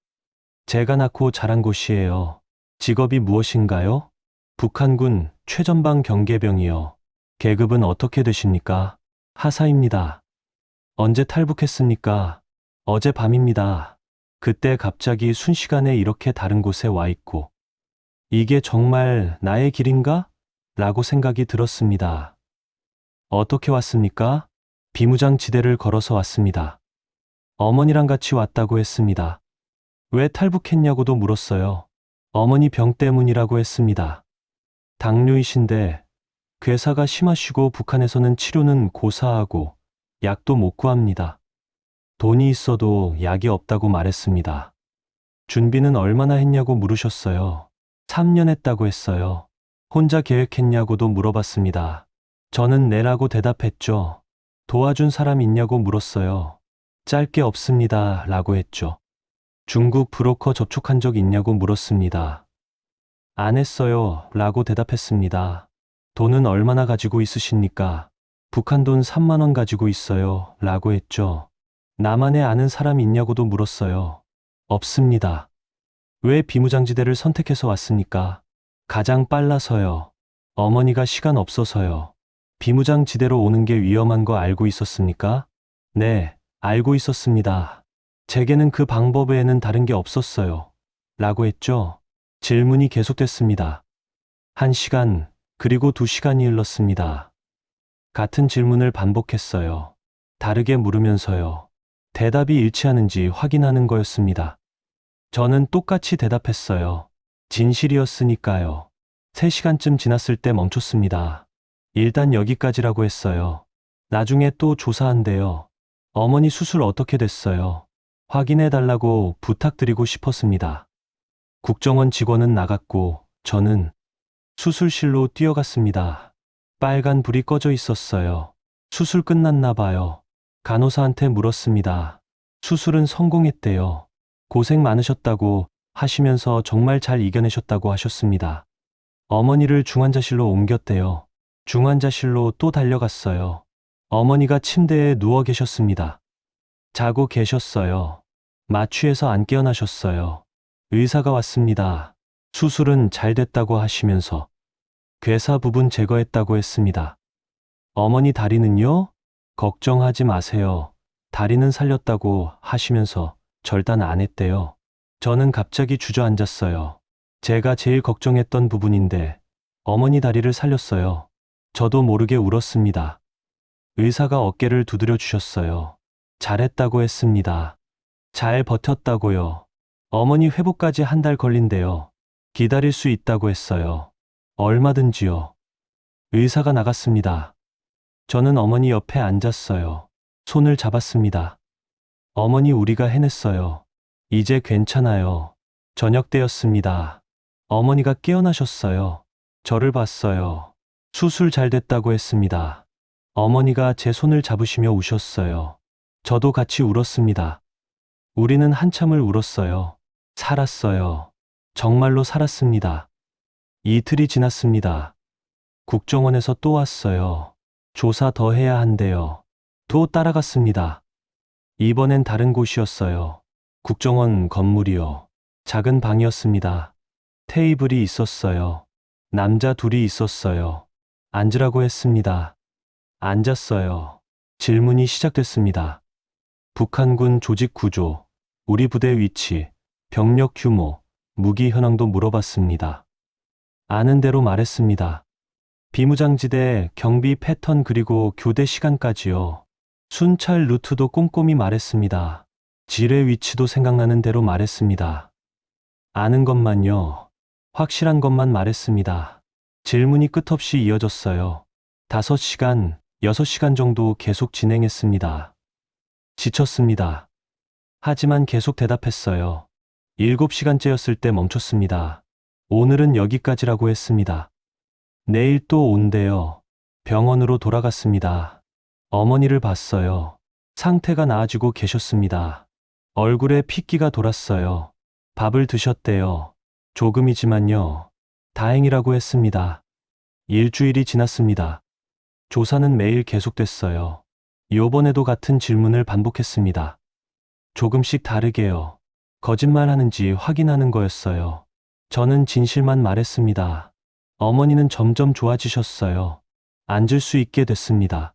제가 낳고 자란 곳이에요. 직업이 무엇인가요? 북한군 최전방 경계병이요. 계급은 어떻게 되십니까? 하사입니다. 언제 탈북했습니까? 어젯밤입니다. 그때 갑자기 순식간에 이렇게 다른 곳에 와 있고, 이게 정말 나의 길인가? 라고 생각이 들었습니다. 어떻게 왔습니까? 비무장지대를 걸어서 왔습니다. 어머니랑 같이 왔다고 했습니다. 왜 탈북했냐고도 물었어요. 어머니 병 때문이라고 했습니다. 당뇨이신데 괴사가 심하시고 북한에서는 치료는 고사하고 약도 못 구합니다. 돈이 있어도 약이 없다고 말했습니다. 준비는 얼마나 했냐고 물으셨어요. 3년 했다고 했어요. 혼자 계획했냐고도 물어봤습니다. 저는 네라고 대답했죠. 도와준 사람 있냐고 물었어요. 짧게 없습니다. 라고 했죠. 중국 브로커 접촉한 적 있냐고 물었습니다. 안 했어요. 라고 대답했습니다. 돈은 얼마나 가지고 있으십니까? 북한 돈 3만 원 가지고 있어요. 라고 했죠. 나만의 아는 사람 있냐고도 물었어요. 없습니다. 왜 비무장지대를 선택해서 왔습니까? 가장 빨라서요. 어머니가 시간 없어서요. 비무장지대로 오는 게 위험한 거 알고 있었습니까? 네, 알고 있었습니다. 제게는 그 방법 외에는 다른 게 없었어요. 라고 했죠. 질문이 계속됐습니다. 1시간, 그리고 2시간이 흘렀습니다. 같은 질문을 반복했어요. 다르게 물으면서요. 대답이 일치하는지 확인하는 거였습니다. 저는 똑같이 대답했어요. 진실이었으니까요. 3시간쯤 지났을 때 멈췄습니다. 일단 여기까지라고 했어요. 나중에 또 조사한대요. 어머니 수술 어떻게 됐어요? 확인해 달라고 부탁드리고 싶었습니다. 국정원 직원은 나갔고 저는 수술실로 뛰어갔습니다. 빨간 불이 꺼져 있었어요. 수술 끝났나 봐요. 간호사한테 물었습니다. 수술은 성공했대요. 고생 많으셨다고 하시면서 정말 잘 이겨내셨다고 하셨습니다. 어머니를 중환자실로 옮겼대요. 중환자실로 또 달려갔어요. 어머니가 침대에 누워 계셨습니다. 자고 계셨어요. 마취해서 안 깨어나셨어요. 의사가 왔습니다. 수술은 잘 됐다고 하시면서 괴사 부분 제거했다고 했습니다. 어머니 다리는요? 걱정하지 마세요. 다리는 살렸다고 하시면서 절단 안 했대요. 저는 갑자기 주저앉았어요. 제가 제일 걱정했던 부분인데 어머니 다리를 살렸어요. 저도 모르게 울었습니다. 의사가 어깨를 두드려 주셨어요. 잘했다고 했습니다. 잘 버텼다고요. 어머니 회복까지 한 달 걸린대요. 기다릴 수 있다고 했어요. 얼마든지요. 의사가 나갔습니다. 저는 어머니 옆에 앉았어요. 손을 잡았습니다. 어머니 우리가 해냈어요. 이제 괜찮아요. 저녁 때였습니다. 어머니가 깨어나셨어요. 저를 봤어요. 수술 잘 됐다고 했습니다. 어머니가 제 손을 잡으시며 우셨어요. 저도 같이 울었습니다. 우리는 한참을 울었어요. 살았어요. 정말로 살았습니다. 이틀이 지났습니다. 국정원에서 또 왔어요. 조사 더 해야 한대요. 또 따라갔습니다. 이번엔 다른 곳이었어요. 국정원 건물이요. 작은 방이었습니다. 테이블이 있었어요. 남자 둘이 있었어요. 앉으라고 했습니다. 앉았어요. 질문이 시작됐습니다. 북한군 조직 구조, 우리 부대 위치, 병력 규모, 무기 현황도 물어봤습니다. 아는 대로 말했습니다. 비무장지대 경비 패턴 그리고 교대 시간까지요. 순찰 루트도 꼼꼼히 말했습니다. 지뢰 위치도 생각나는 대로 말했습니다. 아는 것만요. 확실한 것만 말했습니다. 질문이 끝없이 이어졌어요. 5시간, 6시간 정도 계속 진행했습니다. 지쳤습니다. 하지만 계속 대답했어요. 7시간째였을 때 멈췄습니다. 오늘은 여기까지라고 했습니다. 내일 또 온대요. 병원으로 돌아갔습니다. 어머니를 봤어요. 상태가 나아지고 계셨습니다. 얼굴에 핏기가 돌았어요. 밥을 드셨대요. 조금이지만요. 다행이라고 했습니다. 일주일이 지났습니다. 조사는 매일 계속됐어요. 요번에도 같은 질문을 반복했습니다. 조금씩 다르게요. 거짓말하는지 확인하는 거였어요. 저는 진실만 말했습니다. 어머니는 점점 좋아지셨어요. 앉을 수 있게 됐습니다.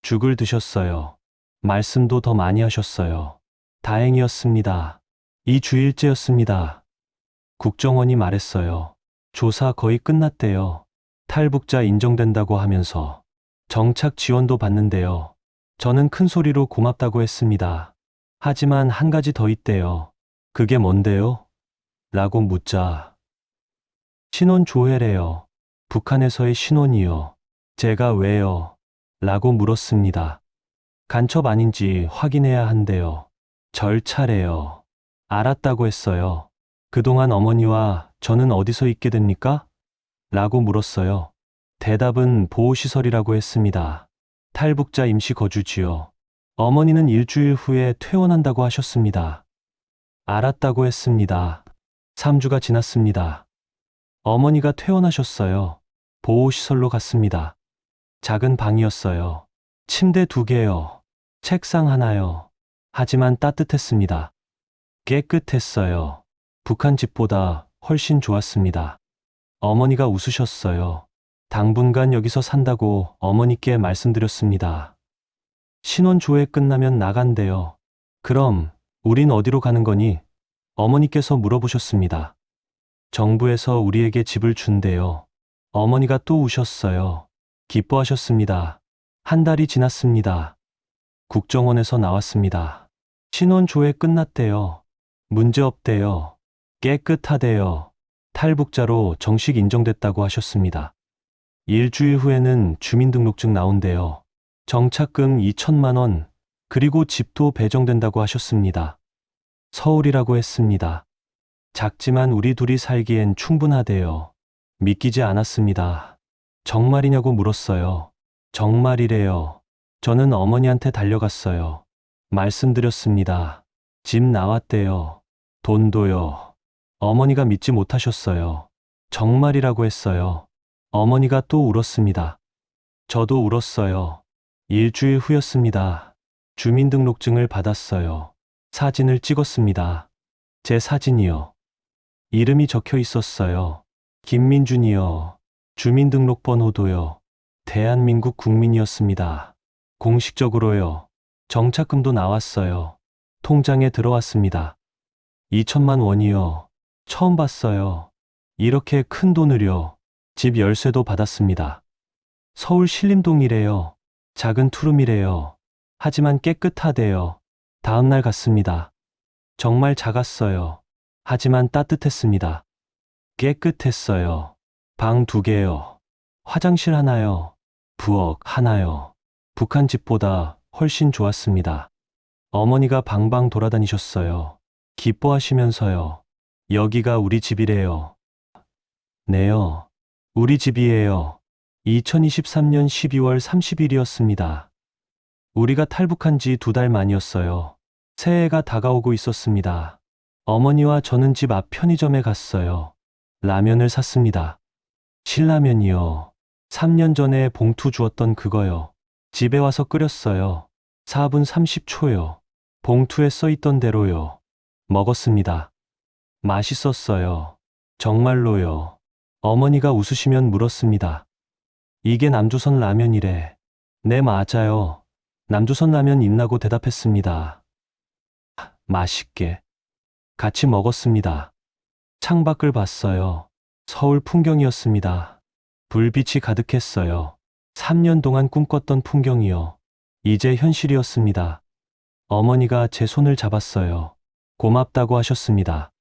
죽을 드셨어요. 말씀도 더 많이 하셨어요. 다행이었습니다. 2주일째였습니다. 국정원이 말했어요. 조사 거의 끝났대요. 탈북자 인정된다고 하면서 정착 지원도 받는데요. 저는 큰 소리로 고맙다고 했습니다. 하지만 한 가지 더 있대요. 그게 뭔데요? 라고 묻자. 신원 조회래요. 북한에서의 신원이요. 제가 왜요? 라고 물었습니다. 간첩 아닌지 확인해야 한대요. 절차래요. 알았다고 했어요. 그동안 어머니와 저는 어디서 있게 됩니까? 라고 물었어요. 대답은 보호시설이라고 했습니다. 탈북자 임시 거주지요. 어머니는 일주일 후에 퇴원한다고 하셨습니다. 알았다고 했습니다. 3주가 지났습니다. 어머니가 퇴원하셨어요. 보호시설로 갔습니다. 작은 방이었어요. 침대 2개요. 책상 하나요. 하지만 따뜻했습니다. 깨끗했어요. 북한 집보다 훨씬 좋았습니다. 어머니가 웃으셨어요. 당분간 여기서 산다고 어머니께 말씀드렸습니다. 신원 조회 끝나면 나간대요. 그럼 우린 어디로 가는 거니? 어머니께서 물어보셨습니다. 정부에서 우리에게 집을 준대요. 어머니가 또 우셨어요. 기뻐하셨습니다. 한 달이 지났습니다. 국정원에서 나왔습니다. 신원 조회 끝났대요. 문제 없대요. 깨끗하대요. 탈북자로 정식 인정됐다고 하셨습니다. 일주일 후에는 주민등록증 나온대요. 정착금 2천만 원, 그리고 집도 배정된다고 하셨습니다. 서울이라고 했습니다. 작지만 우리 둘이 살기엔 충분하대요. 믿기지 않았습니다. 정말이냐고 물었어요. 정말이래요. 저는 어머니한테 달려갔어요. 말씀드렸습니다. 집 나왔대요. 돈도요. 어머니가 믿지 못하셨어요. 정말이라고 했어요. 어머니가 또 울었습니다. 저도 울었어요. 일주일 후였습니다. 주민등록증을 받았어요. 사진을 찍었습니다. 제 사진이요. 이름이 적혀 있었어요. 김민준이요. 주민등록번호도요. 대한민국 국민이었습니다. 공식적으로요. 정착금도 나왔어요. 통장에 들어왔습니다. 2천만 원이요. 처음 봤어요. 이렇게 큰 돈을요. 집 열쇠도 받았습니다. 서울 신림동이래요. 작은 투룸이래요. 하지만 깨끗하대요. 다음날 갔습니다. 정말 작았어요. 하지만 따뜻했습니다. 깨끗했어요. 방 2개요. 화장실 하나요. 부엌 하나요. 북한 집보다 훨씬 좋았습니다. 어머니가 방방 돌아다니셨어요. 기뻐하시면서요. 여기가 우리 집이래요. 네요. 우리 집이에요. 2023년 12월 30일이었습니다. 우리가 탈북한 지 2달 만이었어요. 새해가 다가오고 있었습니다. 어머니와 저는 집 앞 편의점에 갔어요. 라면을 샀습니다. 신라면이요. 3년 전에 봉투 주었던 그거요. 집에 와서 끓였어요. 4분 30초요. 봉투에 써 있던 대로요. 먹었습니다. 맛있었어요. 정말로요. 어머니가 웃으시면 물었습니다. 이게 남조선 라면이래. 네, 맞아요. 남조선 라면 있나고 대답했습니다. 맛있게. 같이 먹었습니다. 창밖을 봤어요. 서울 풍경이었습니다. 불빛이 가득했어요. 3년 동안 꿈꿨던 풍경이요. 이제 현실이었습니다. 어머니가 제 손을 잡았어요. 고맙다고 하셨습니다.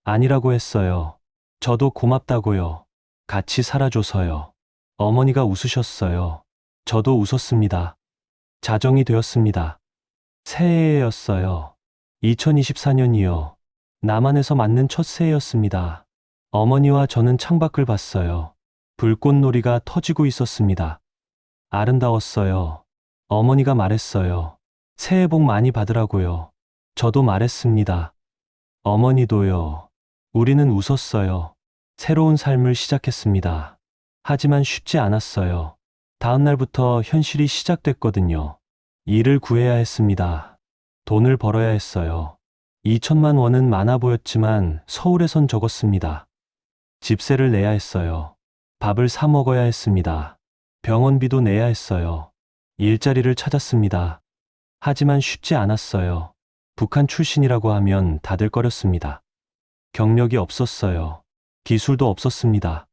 아니라고 했어요. 저도 고맙다고요. 같이 살아줘서요. 어머니가 웃으셨어요. 저도 웃었습니다. 자정이 되었습니다. 새해였어요. 2024년이요. 남한에서 맞는 첫 새해였습니다. 어머니와 저는 창밖을 봤어요. 불꽃놀이가 터지고 있었습니다. 아름다웠어요. 어머니가 말했어요. 새해 복 많이 받으라고요. 저도 말했습니다. 어머니도요. 우리는 웃었어요. 새로운 삶을 시작했습니다. 하지만 쉽지 않았어요. 다음 날부터 현실이 시작됐거든요. 일을 구해야 했습니다. 돈을 벌어야 했어요. 2천만 원은 많아 보였지만 서울에선 적었습니다. 집세를 내야 했어요. 밥을 사 먹어야 했습니다. 병원비도 내야 했어요. 일자리를 찾았습니다. 하지만 쉽지 않았어요. 북한 출신이라고 하면 다들 꺼렸습니다. 경력이 없었어요. 기술도 없었습니다.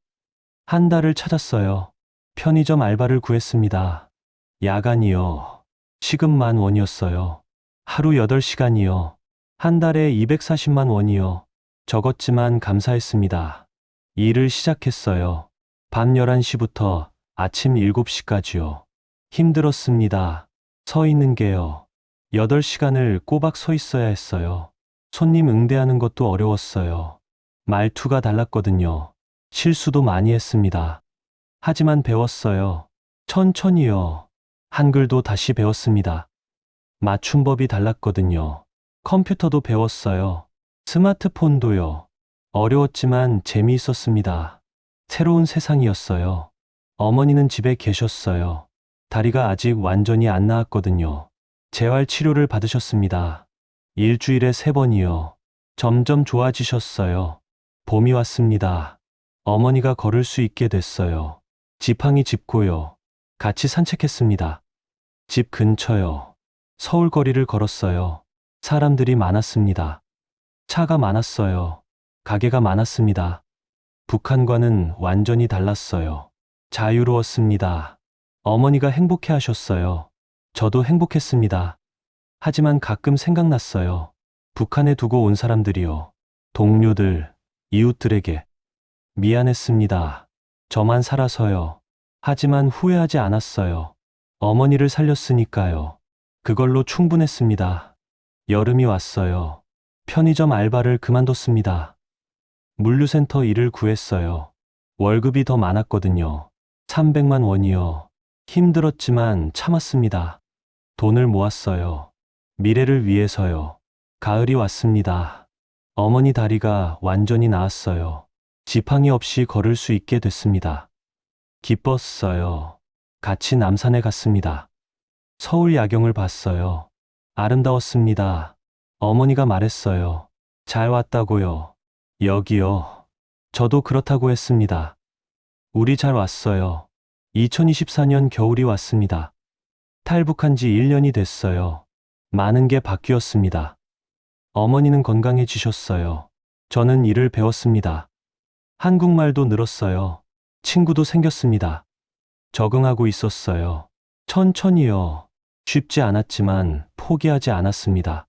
한 달을 찾았어요. 편의점 알바를 구했습니다. 야간이요. 시급 10,000원이었어요. 하루 8시간이요. 한 달에 240만 원이요. 적었지만 감사했습니다. 일을 시작했어요. 밤 11시부터 아침 7시까지요. 힘들었습니다. 서 있는 게요. 8시간을 꼬박 서 있어야 했어요. 손님 응대하는 것도 어려웠어요. 말투가 달랐거든요. 실수도 많이 했습니다. 하지만 배웠어요. 천천히요. 한글도 다시 배웠습니다. 맞춤법이 달랐거든요. 컴퓨터도 배웠어요. 스마트폰도요. 어려웠지만 재미있었습니다. 새로운 세상이었어요. 어머니는 집에 계셨어요. 다리가 아직 완전히 안 나았거든요. 재활 치료를 받으셨습니다. 일주일에 3번이요. 점점 좋아지셨어요. 봄이 왔습니다. 어머니가 걸을 수 있게 됐어요. 지팡이 짚고요. 같이 산책했습니다. 집 근처요. 서울 거리를 걸었어요. 사람들이 많았습니다. 차가 많았어요. 가게가 많았습니다. 북한과는 완전히 달랐어요. 자유로웠습니다. 어머니가 행복해 하셨어요. 저도 행복했습니다. 하지만 가끔 생각났어요. 북한에 두고 온 사람들이요. 동료들, 이웃들에게. 미안했습니다. 저만 살아서요. 하지만 후회하지 않았어요. 어머니를 살렸으니까요. 그걸로 충분했습니다. 여름이 왔어요. 편의점 알바를 그만뒀습니다. 물류센터 일을 구했어요. 월급이 더 많았거든요. 300만 원이요. 힘들었지만 참았습니다. 돈을 모았어요. 미래를 위해서요. 가을이 왔습니다. 어머니 다리가 완전히 나았어요. 지팡이 없이 걸을 수 있게 됐습니다. 기뻤어요. 같이 남산에 갔습니다. 서울 야경을 봤어요. 아름다웠습니다. 어머니가 말했어요. 잘 왔다고요. 여기요. 저도 그렇다고 했습니다. 우리 잘 왔어요. 2024년 겨울이 왔습니다. 탈북한 지 1년이 됐어요. 많은 게 바뀌었습니다. 어머니는 건강해지셨어요. 저는 일을 배웠습니다. 한국말도 늘었어요. 친구도 생겼습니다. 적응하고 있었어요. 천천히요. 쉽지 않았지만 포기하지 않았습니다.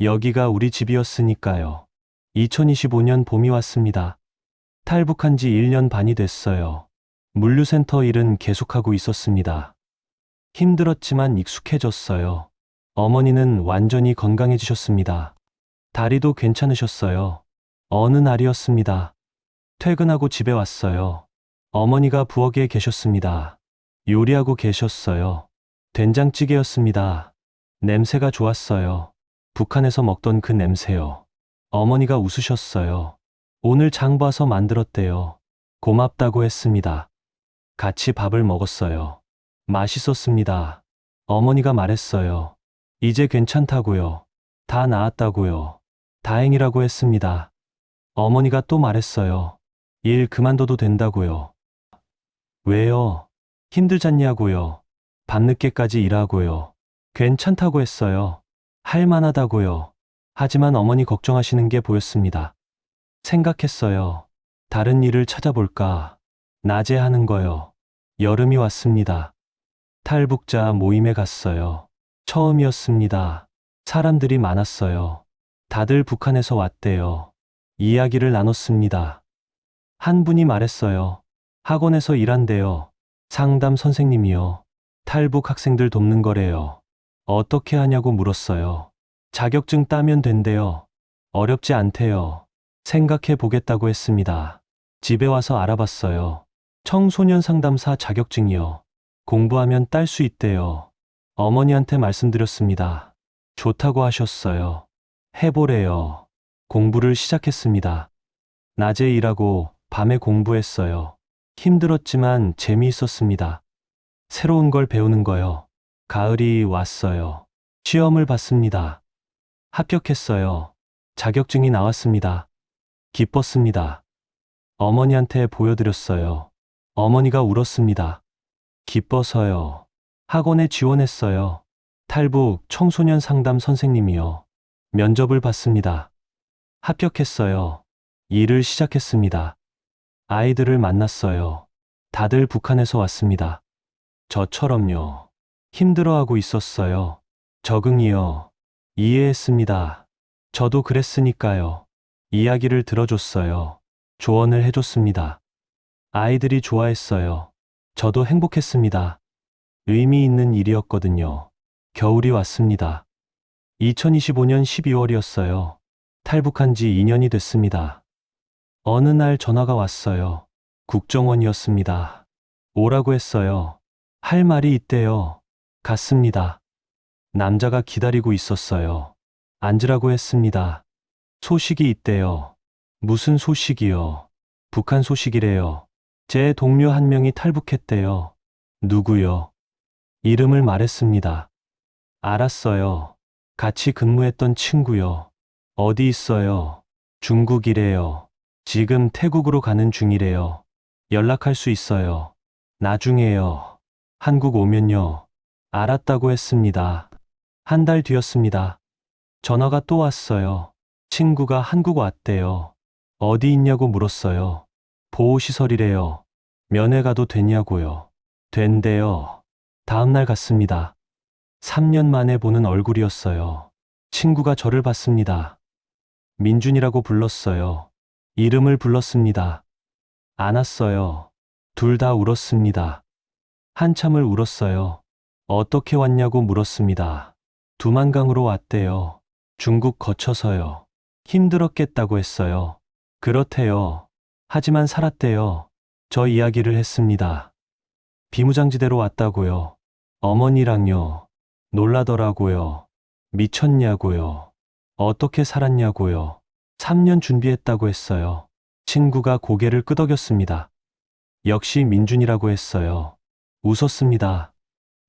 여기가 우리 집이었으니까요. 2025년 봄이 왔습니다. 탈북한 지 1년 반이 됐어요. 물류센터 일은 계속하고 있었습니다. 힘들었지만 익숙해졌어요. 어머니는 완전히 건강해지셨습니다. 다리도 괜찮으셨어요. 어느 날이었습니다. 퇴근하고 집에 왔어요. 어머니가 부엌에 계셨습니다. 요리하고 계셨어요. 된장찌개였습니다. 냄새가 좋았어요. 북한에서 먹던 그 냄새요. 어머니가 웃으셨어요. 오늘 장 봐서 만들었대요. 고맙다고 했습니다. 같이 밥을 먹었어요. 맛있었습니다. 어머니가 말했어요. 이제 괜찮다고요. 다 나았다고요. 다행이라고 했습니다. 어머니가 또 말했어요. 일 그만둬도 된다고요. 왜요? 힘들잖냐고요. 밤늦게까지 일하고요. 괜찮다고 했어요. 할만하다고요. 하지만 어머니 걱정하시는 게 보였습니다. 생각했어요. 다른 일을 찾아볼까? 낮에 하는 거요. 여름이 왔습니다. 탈북자 모임에 갔어요. 처음이었습니다. 사람들이 많았어요. 다들 북한에서 왔대요. 이야기를 나눴습니다. 한 분이 말했어요. 학원에서 일한대요. 상담 선생님이요. 탈북 학생들 돕는 거래요. 어떻게 하냐고 물었어요. 자격증 따면 된대요. 어렵지 않대요. 생각해 보겠다고 했습니다. 집에 와서 알아봤어요. 청소년 상담사 자격증이요. 공부하면 딸 수 있대요. 어머니한테 말씀드렸습니다. 좋다고 하셨어요. 해보래요. 공부를 시작했습니다. 낮에 일하고 밤에 공부했어요. 힘들었지만 재미있었습니다. 새로운 걸 배우는 거요. 가을이 왔어요. 시험을 봤습니다. 합격했어요. 자격증이 나왔습니다. 기뻤습니다. 어머니한테 보여드렸어요. 어머니가 울었습니다. 기뻐서요. 학원에 지원했어요. 탈북 청소년 상담 선생님이요. 면접을 봤습니다. 합격했어요. 일을 시작했습니다. 아이들을 만났어요. 다들 북한에서 왔습니다. 저처럼요. 힘들어하고 있었어요. 적응이요. 이해했습니다. 저도 그랬으니까요. 이야기를 들어줬어요. 조언을 해줬습니다. 아이들이 좋아했어요. 저도 행복했습니다. 의미 있는 일이었거든요. 겨울이 왔습니다. 2025년 12월이었어요. 탈북한 지 2년이 됐습니다. 어느 날 전화가 왔어요. 국정원이었습니다. 오라고 했어요. 할 말이 있대요. 갔습니다. 남자가 기다리고 있었어요. 앉으라고 했습니다. 소식이 있대요. 무슨 소식이요? 북한 소식이래요. 제 동료 한 명이 탈북했대요. 누구요? 이름을 말했습니다. 알았어요. 같이 근무했던 친구요. 어디 있어요? 중국이래요. 지금 태국으로 가는 중이래요. 연락할 수 있어요. 나중에요. 한국 오면요. 알았다고 했습니다. 한 달 뒤였습니다. 전화가 또 왔어요. 친구가 한국 왔대요. 어디 있냐고 물었어요. 보호시설이래요. 면회 가도 되냐고요. 된대요. 다음날 갔습니다. 3년 만에 보는 얼굴이었어요. 친구가 저를 봤습니다. 민준이라고 불렀어요. 이름을 불렀습니다. 안았어요. 둘 다 울었습니다. 한참을 울었어요. 어떻게 왔냐고 물었습니다. 두만강으로 왔대요. 중국 거쳐서요. 힘들었겠다고 했어요. 그렇대요. 하지만 살았대요. 저 이야기를 했습니다. 비무장지대로 왔다고요. 어머니랑요. 놀라더라고요. 미쳤냐고요. 어떻게 살았냐고요. 3년 준비했다고 했어요. 친구가 고개를 끄덕였습니다. 역시 민준이라고 했어요. 웃었습니다.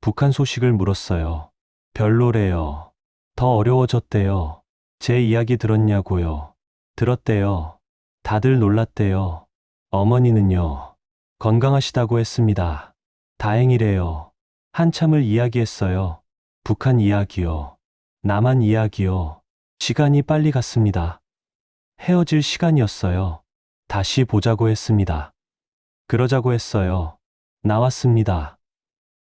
북한 소식을 물었어요. 별로래요. 더 어려워졌대요. 제 이야기 들었냐고요. 들었대요. 다들 놀랐대요. 어머니는요. 건강하시다고 했습니다. 다행이래요. 한참을 이야기했어요. 북한 이야기요. 남한 이야기요. 시간이 빨리 갔습니다. 헤어질 시간이었어요. 다시 보자고 했습니다. 그러자고 했어요. 나왔습니다.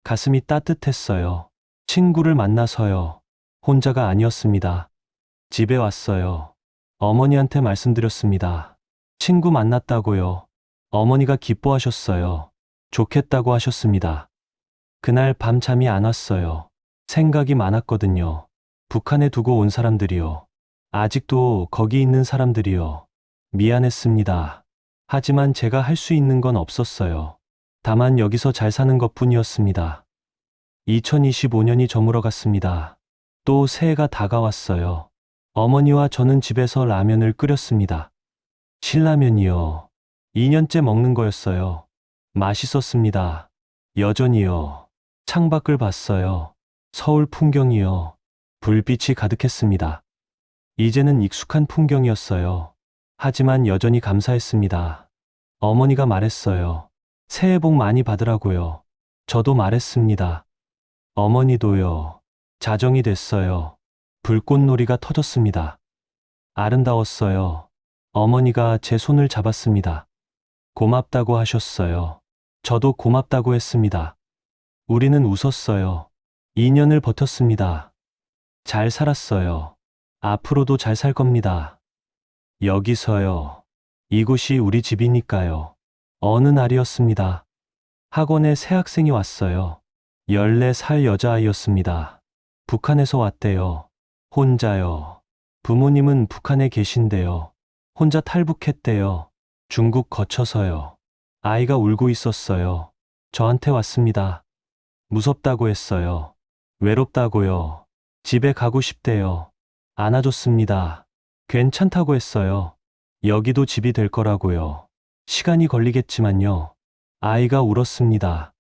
가슴이 따뜻했어요. 친구를 만나서요. 혼자가 아니었습니다. 집에 왔어요. 어머니한테 말씀드렸습니다. 친구 만났다고요. 어머니가 기뻐하셨어요. 좋겠다고 하셨습니다. 그날 밤 잠이 안 왔어요. 생각이 많았거든요. 북한에 두고 온 사람들이요. 아직도 거기 있는 사람들이요. 미안했습니다. 하지만 제가 할 수 있는 건 없었어요. 다만 여기서 잘 사는 것뿐이었습니다. 2025년이 저물어 갔습니다. 또 새해가 다가왔어요. 어머니와 저는 집에서 라면을 끓였습니다. 신라면이요. 2년째 먹는 거였어요. 맛있었습니다. 여전히요. 창밖을 봤어요. 서울 풍경이요. 불빛이 가득했습니다. 이제는 익숙한 풍경이었어요. 하지만 여전히 감사했습니다. 어머니가 말했어요. 새해 복 많이 받으라고요. 저도 말했습니다. 어머니도요. 자정이 됐어요. 불꽃놀이가 터졌습니다. 아름다웠어요. 어머니가 제 손을 잡았습니다. 고맙다고 하셨어요. 저도 고맙다고 했습니다. 우리는 웃었어요. 2년을 버텼습니다. 잘 살았어요. 앞으로도 잘 살 겁니다. 여기서요. 이곳이 우리 집이니까요. 어느 날이었습니다. 학원에 새 학생이 왔어요. 14살 여자아이였습니다. 북한에서 왔대요. 혼자요. 부모님은 북한에 계신데요. 혼자 탈북했대요. 중국 거쳐서요. 아이가 울고 있었어요. 저한테 왔습니다. 무섭다고 했어요. 외롭다고요. 집에 가고 싶대요. 안아줬습니다. 괜찮다고 했어요. 여기도 집이 될 거라고요. 시간이 걸리겠지만요. 아이가 울었습니다.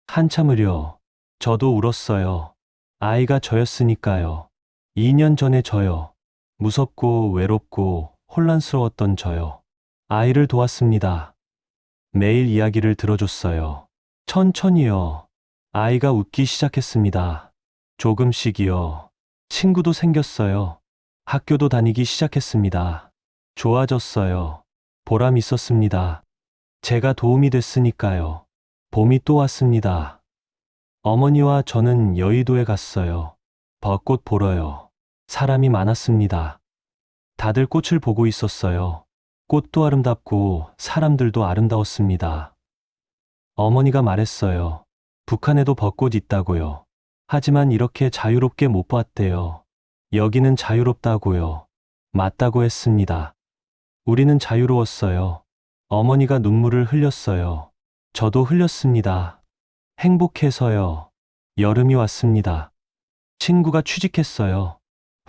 한참을요. 저도 울었어요. 아이가 저였으니까요. 2년 전에 저요. 무섭고 외롭고 혼란스러웠던 저요. 아이를 도왔습니다. 매일 이야기를 들어줬어요. 천천히요. 아이가 웃기 시작했습니다. 조금씩이요. 친구도 생겼어요. 학교도 다니기 시작했습니다. 좋아졌어요. 보람 있었습니다. 제가 도움이 됐으니까요. 봄이 또 왔습니다. 어머니와 저는 여의도에 갔어요. 벚꽃 보러요. 사람이 많았습니다. 다들 꽃을 보고 있었어요. 꽃도 아름답고 사람들도 아름다웠습니다. 어머니가 말했어요. 북한에도 벚꽃 있다고요. 하지만 이렇게 자유롭게 못 봤대요. 여기는 자유롭다고요. 맞다고 했습니다. 우리는 자유로웠어요. 어머니가 눈물을 흘렸어요. 저도 흘렸습니다. 행복해서요. 여름이 왔습니다. 친구가 취직했어요.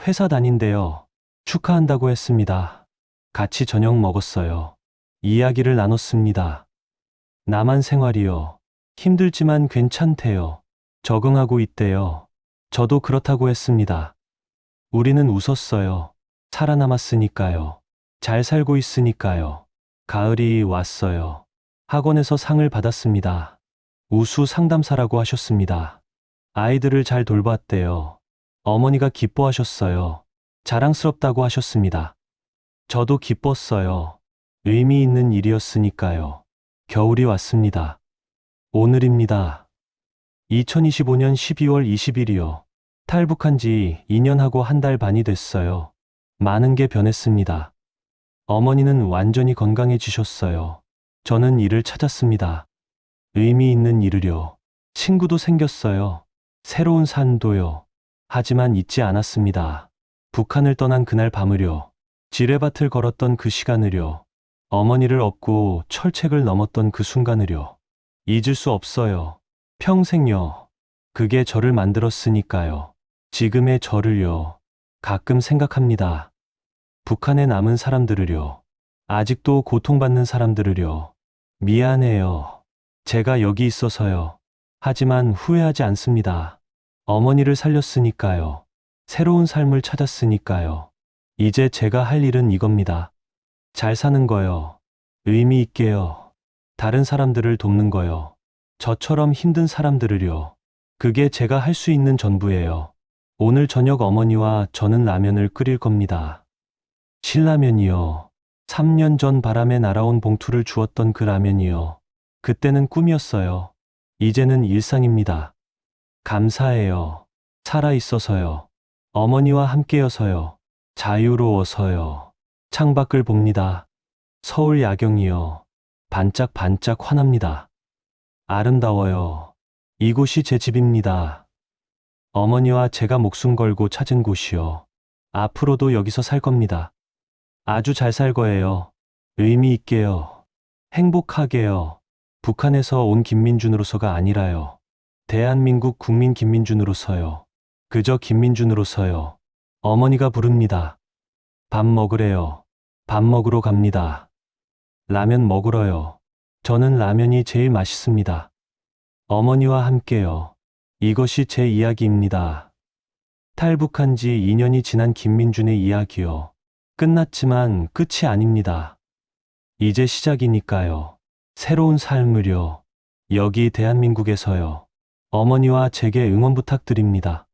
회사 다닌대요. 축하한다고 했습니다. 같이 저녁 먹었어요. 이야기를 나눴습니다. 남한 생활이요. 힘들지만 괜찮대요. 적응하고 있대요. 저도 그렇다고 했습니다. 우리는 웃었어요. 살아남았으니까요. 잘 살고 있으니까요. 가을이 왔어요. 학원에서 상을 받았습니다. 우수 상담사라고 하셨습니다. 아이들을 잘 돌봤대요. 어머니가 기뻐하셨어요. 자랑스럽다고 하셨습니다. 저도 기뻤어요. 의미 있는 일이었으니까요. 겨울이 왔습니다. 오늘입니다. 2025년 12월 20일이요. 탈북한 지 2년하고 한 달 반이 됐어요. 많은 게 변했습니다. 어머니는 완전히 건강해지셨어요. 저는 일을 찾았습니다. 의미 있는 일을요. 친구도 생겼어요. 새로운 산도요. 하지만 잊지 않았습니다. 북한을 떠난 그날 밤을요. 지뢰밭을 걸었던 그 시간을요. 어머니를 업고 철책을 넘었던 그 순간을요. 잊을 수 없어요. 평생요. 그게 저를 만들었으니까요. 지금의 저를요. 가끔 생각합니다. 북한에 남은 사람들을요. 아직도 고통받는 사람들을요. 미안해요. 제가 여기 있어서요. 하지만 후회하지 않습니다. 어머니를 살렸으니까요. 새로운 삶을 찾았으니까요. 이제 제가 할 일은 이겁니다. 잘 사는 거요. 의미 있게요. 다른 사람들을 돕는 거요. 저처럼 힘든 사람들을요. 그게 제가 할 수 있는 전부예요. 오늘 저녁 어머니와 저는 라면을 끓일 겁니다. 신라면이요. 3년 전 바람에 날아온 봉투를 주었던 그 라면이요. 그때는 꿈이었어요. 이제는 일상입니다. 감사해요. 살아있어서요. 어머니와 함께여서요. 자유로워서요. 창밖을 봅니다. 서울 야경이요. 반짝반짝 환합니다. 아름다워요. 이곳이 제 집입니다. 어머니와 제가 목숨 걸고 찾은 곳이요. 앞으로도 여기서 살 겁니다. 아주 잘 살 거예요. 의미 있게요. 행복하게요. 북한에서 온 김민준으로서가 아니라요. 대한민국 국민 김민준으로서요. 그저 김민준으로서요. 어머니가 부릅니다. 밥 먹으래요. 밥 먹으러 갑니다. 라면 먹으러요. 저는 라면이 제일 맛있습니다. 어머니와 함께요. 이것이 제 이야기입니다. 탈북한 지 2년이 지난 김민준의 이야기요. 끝났지만 끝이 아닙니다. 이제 시작이니까요. 새로운 삶을요. 여기 대한민국에서요. 어머니와 제게 응원 부탁드립니다.